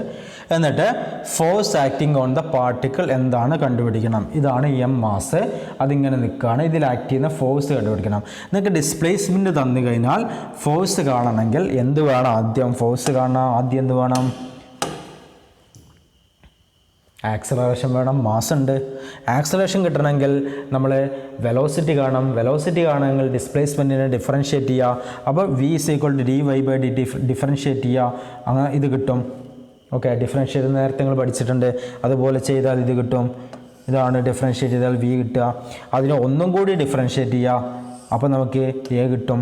എന്നിട്ട് force acting on the particle എന്താണ് കണ്ടുപിടിക്കണം. ഇതാണ് എം മാസ്, അതിങ്ങനെ നിൽക്കുകയാണ്. ഇതിൽ ആക്ട് ചെയ്യുന്ന ഫോഴ്സ് കണ്ടുപിടിക്കണം. നിങ്ങൾക്ക് ഡിസ്പ്ലേസ്മെൻറ്റ് തന്നു കഴിഞ്ഞാൽ ഫോഴ്സ് കാണണമെങ്കിൽ എന്ത് വേണം? ആദ്യം ഫോഴ്സ് കാണണം. ആദ്യം എന്ത് വേണം? ആക്സലറേഷൻ വേണം. മാസ് ഉണ്ട്. ആക്സലറേഷൻ കിട്ടണമെങ്കിൽ നമ്മൾ വെലോസിറ്റി കാണണം. വെലോസിറ്റി കാണണമെങ്കിൽ ഡിസ്പ്ലേസ്മെൻറ്റിനെ ഡിഫറൻഷ്യേറ്റ് ചെയ്യുക. അപ്പോൾ v is equal to dy by dt differentiate ചെയ്യുക, അങ്ങനെ ഇത് കിട്ടും. ഓക്കെ, ഡിഫറൻഷ്യേറ്റ് നേരത്തെ നിങ്ങൾ പഠിച്ചിട്ടുണ്ട്. അതുപോലെ ചെയ്താൽ ഇത് കിട്ടും. ഇതാണ് ഡിഫറൻഷ്യേറ്റ് ചെയ്താൽ v കിട്ടുക. അതിനെ ഒന്നും കൂടി ഡിഫറൻഷ്യേറ്റ് ചെയ്യുക, അപ്പോൾ നമുക്ക് a കിട്ടും.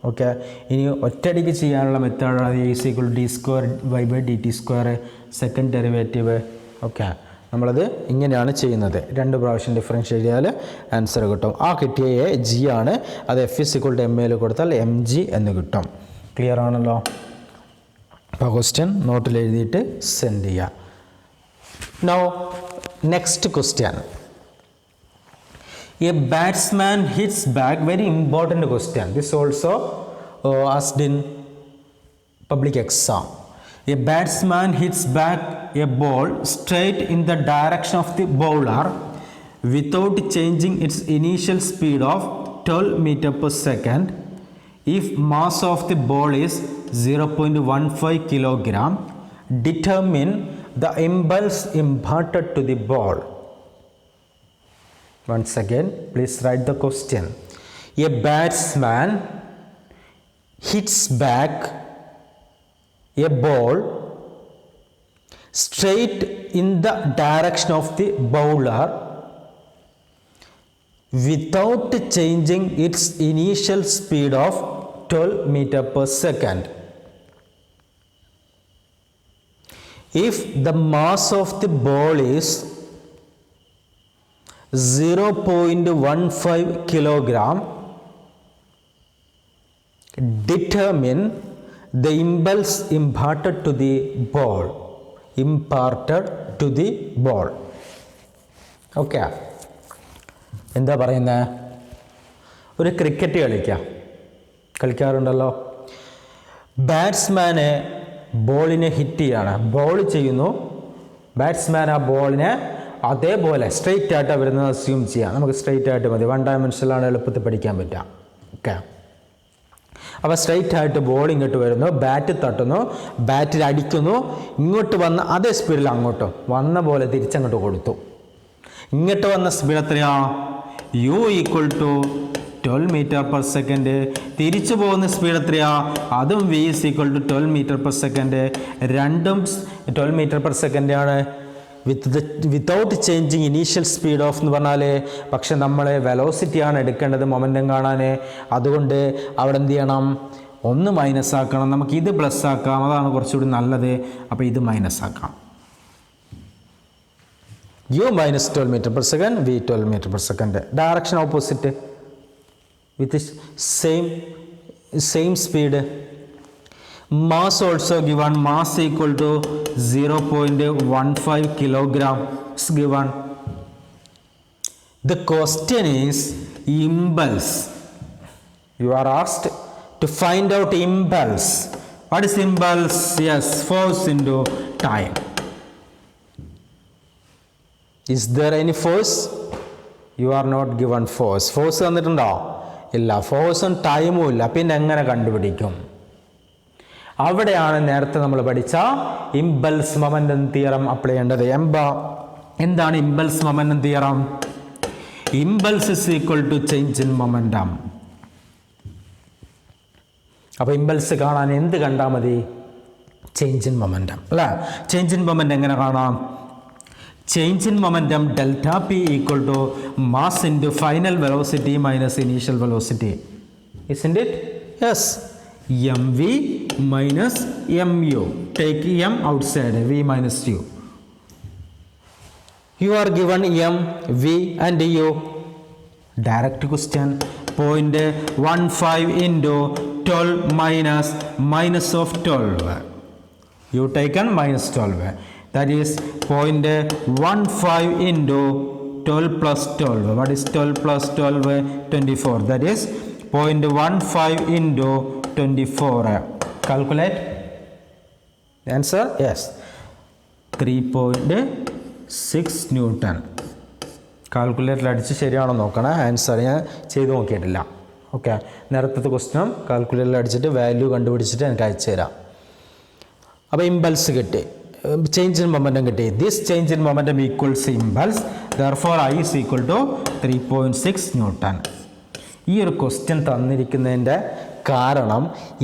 ഓക്കെ, ഇനി ഒറ്റയടിക്ക് ചെയ്യാനുള്ള മെത്തേഡാണ് a is equal to d square y by dt square second derivative. Okay, നമ്മളത് ഇങ്ങനെയാണ് ചെയ്യുന്നത്. 2 പ്രാവശ്യം ഡിഫറൻഷ്യേറ്റ് ചെയ്താൽ ആൻസർ കിട്ടും. ആ കിട്ടിയ എ ജി ആണ്, അത് F is equal to m എയിൽ കൊടുത്താൽ എം ജി എന്ന് കിട്ടും. ക്ലിയർ ആണല്ലോ? അപ്പോൾ ക്വസ്റ്റ്യൻ നോട്ടിൽ എഴുതിയിട്ട് സെൻഡ് ചെയ്യുക. Now next question, A batsman hits back. Very important question. This also asked in public exam. A batsman hits back a ball straight in the direction of the bowler without changing its initial speed of 12 meters per second. If mass of the ball is 0.15 kilogram, determine the impulse imparted to the ball. Once again, please write the question. A batsman hits back a ball straight in the direction of the bowler without changing its initial speed of 12 meters per second. If the mass of the ball is 0.15 kilogram, determine the impulse imparted to the ball. Okay, എന്താ പറയുന്നത്? ഒരു cricket കളിക്കാറുണ്ടല്ലോ. ബാറ്റ്സ്മാന് ബോളിനെ hit ചെയ്യാണ്, ball ചെയ്യുന്നു. Batsman ആ ബോളിനെ അതേപോലെ straight ആയിട്ട് വരുന്നത് assume ചെയ്യാം. നമുക്ക് സ്ട്രെയിറ്റ് ആയിട്ട് മതി, 1 ഡയമെൻഷനിലാണ് എളുപ്പത്തിൽ പഠിക്കാൻ പറ്റുക. ഓക്കെ, അപ്പോൾ സ്ട്രെയിറ്റ് ആയിട്ട് ബോൾ ഇങ്ങോട്ട് വരുന്നു, ബാറ്റ് തട്ടുന്നു, ബാറ്റിൽ അടിക്കുന്നു, ഇങ്ങോട്ട് വന്ന് അതേ സ്പീഡിൽ അങ്ങോട്ടും വന്ന പോലെ തിരിച്ചങ്ങോട്ട് കൊടുത്തു. ഇങ്ങോട്ട് വന്ന സ്പീഡ് എത്രയാണ്? u equal to 12 metre per second. തിരിച്ചു പോകുന്ന സ്പീഡ് എത്രയാണ്? അതും v is equal to 12 metre per second. രണ്ടും 12 മീറ്റർ പെർ സെക്കൻഡ് ആണ്. Without changing initial speed of എന്ന് പറഞ്ഞാൽ, പക്ഷെ നമ്മൾ വെലോസിറ്റിയാണ് എടുക്കേണ്ടത് മൊമെൻറ്റം കാണാൻ. അതുകൊണ്ട് അവിടെ എന്ത് ചെയ്യണം? ഒന്ന് മൈനസ് ആക്കണം. നമുക്ക് ഇത് പ്ലസ് ആക്കാം, അതാണ് കുറച്ചുകൂടി നല്ലത്. അപ്പോൾ ഇത് മൈനസ് ആക്കാം. u minus 12 meter per second, v 12 meter per second. Direction opposite with same speed. Mass also given, mass equal to 0.15 kilograms given. The question is impulse. You are asked to find out impulse. What is impulse? Yes, force into time. Is there any force? You are not given force. Force തന്നിട്ടുണ്ടോ? ഇല്ല. ഫോഴ്സും ടൈമും ഇല്ല. പിന്നെ എങ്ങനെ കണ്ടുപിടിക്കും? അവിടെയാണ് നേരത്തെ നമ്മൾ പഠിച്ച ഇമ്പൾസ് മൊമെന്റം തിയറം അപ്ലൈ ചെയ്യേണ്ടത്. എന്താണ് impulse momentum theorem? Impulse is equal to change in momentum. അപ്പോൾ ഇമ്പൾസ് കാണാൻ എന്ത് കണ്ടാൽ മതി? ചേഞ്ച് ഇൻ മൊമെന്റം അല്ലേ? ചേഞ്ച് ഇൻ മൊമെന്റം എങ്ങനെ കാണാം? Change in momentum delta P equal to mass into final velocity minus initial velocity. Isn't it? Yes. mv minus mu. Take m outside, v minus u. You are given m, v and u. Direct question. 0.15 into 12 minus of 12. You taken minus 12. That is 0.15 into 12 plus 12. What is 12 plus 12? 24. That is 0.15 into 24. Calculate. Answer? Yes. 3.6 Newton. കാൽക്കുലേറ്ററിൽ അടിച്ച് ശരിയാണോ നോക്കണം. Answer ഞാൻ ചെയ്ത് നോക്കിയിട്ടില്ല. Okay, നേരത്തെ question കാൽക്കുലേറ്ററിൽ അടിച്ചിട്ട് value കണ്ടുപിടിച്ചിട്ട് എനിക്ക് അയച്ചു തരാം. അപ്പോൾ ഇമ്പൾസ് കിട്ടി, ചേഞ്ച് ഇൻ മൊമെൻറ്റം കിട്ടി. This change in momentum equals impulse. Therefore I is equal to 3.6 Newton. ഈ ഒരു ക്വസ്റ്റ്യൻ തന്നിരിക്കുന്നതിൻ്റെ കാരണം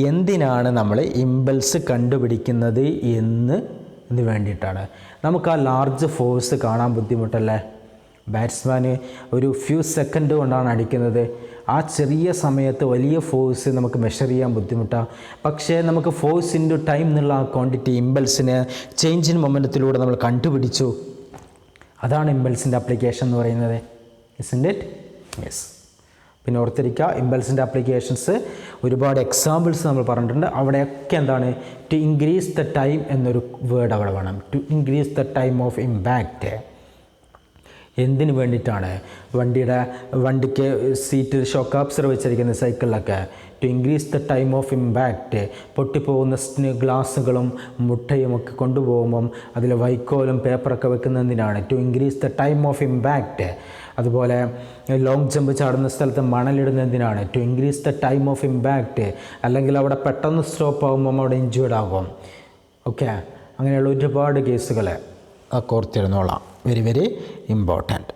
എന്തിനാണ് നമ്മൾ ഇമ്പൾസ് കണ്ടുപിടിക്കുന്നത് എന്ന് വേണ്ടിയിട്ടാണ്. നമുക്ക് ആ ലാർജ് ഫോഴ്സ് കാണാൻ ബുദ്ധിമുട്ടല്ലേ? ബാറ്റ്സ്മാന് ഒരു ഫ്യൂ സെക്കൻഡ് കൊണ്ടാണ് അടിക്കുന്നത്. ആ ചെറിയ സമയത്ത് വലിയ ഫോഴ്സ് നമുക്ക് മെഷർ ചെയ്യാൻ ബുദ്ധിമുട്ടാണ്. പക്ഷേ നമുക്ക് ഫോഴ്സ് ഇൻറ്റു ടൈം എന്നുള്ള ആ ക്വാണ്ടിറ്റി ഇമ്പൾസിന് ചേഞ്ച് ഇൻ മൊമെൻറ്റത്തിലൂടെ നമ്മൾ കണ്ടുപിടിച്ചു. അതാണ് ഇമ്പൾസിൻ്റെ അപ്ലിക്കേഷൻ എന്ന് പറയുന്നത്. Isn't it? Yes. പിന്നെ ഓർത്തിരിക്കുക, ഇമ്പൾസിൻ്റെ ആപ്ലിക്കേഷൻസ് ഒരുപാട് എക്സാമ്പിൾസ് നമ്മൾ പറഞ്ഞിട്ടുണ്ട്. അവിടെയൊക്കെ എന്താണ്? ടു ഇൻക്രീസ് ദ ടൈം എന്നൊരു വേർഡ് അവിടെ വേണം. To increase the time of impact. എന്തിനു വേണ്ടിയിട്ടാണ്? വണ്ടിക്ക് സീറ്റ് ഷോക്ക് അബ്സർവ് വെച്ചിരിക്കുന്ന സൈക്കിളിലൊക്കെ to increase the time of impact. പൊട്ടിപ്പോകുന്ന ഗ്ലാസ്സുകളും മുട്ടയും ഒക്കെ കൊണ്ടുപോകുമ്പം അതിൽ വൈക്കോലും പേപ്പറൊക്കെ വെക്കുന്നതിനാണ്. To increase the time of impact. അതുപോലെ ലോങ് ജമ്പ് ചാടുന്ന സ്ഥലത്ത് മണലിടുന്നതിനാണ്. To increase the time of impact. അല്ലെങ്കിൽ അവിടെ പെട്ടെന്ന് സ്റ്റോപ്പ് ആകുമ്പം അവിടെ ഇഞ്ചേർഡ് ആകും. ഓക്കെ, അങ്ങനെയുള്ള ഒരുപാട് കേസുകൾ ഓർത്തിരുന്നോളാം. Very very important.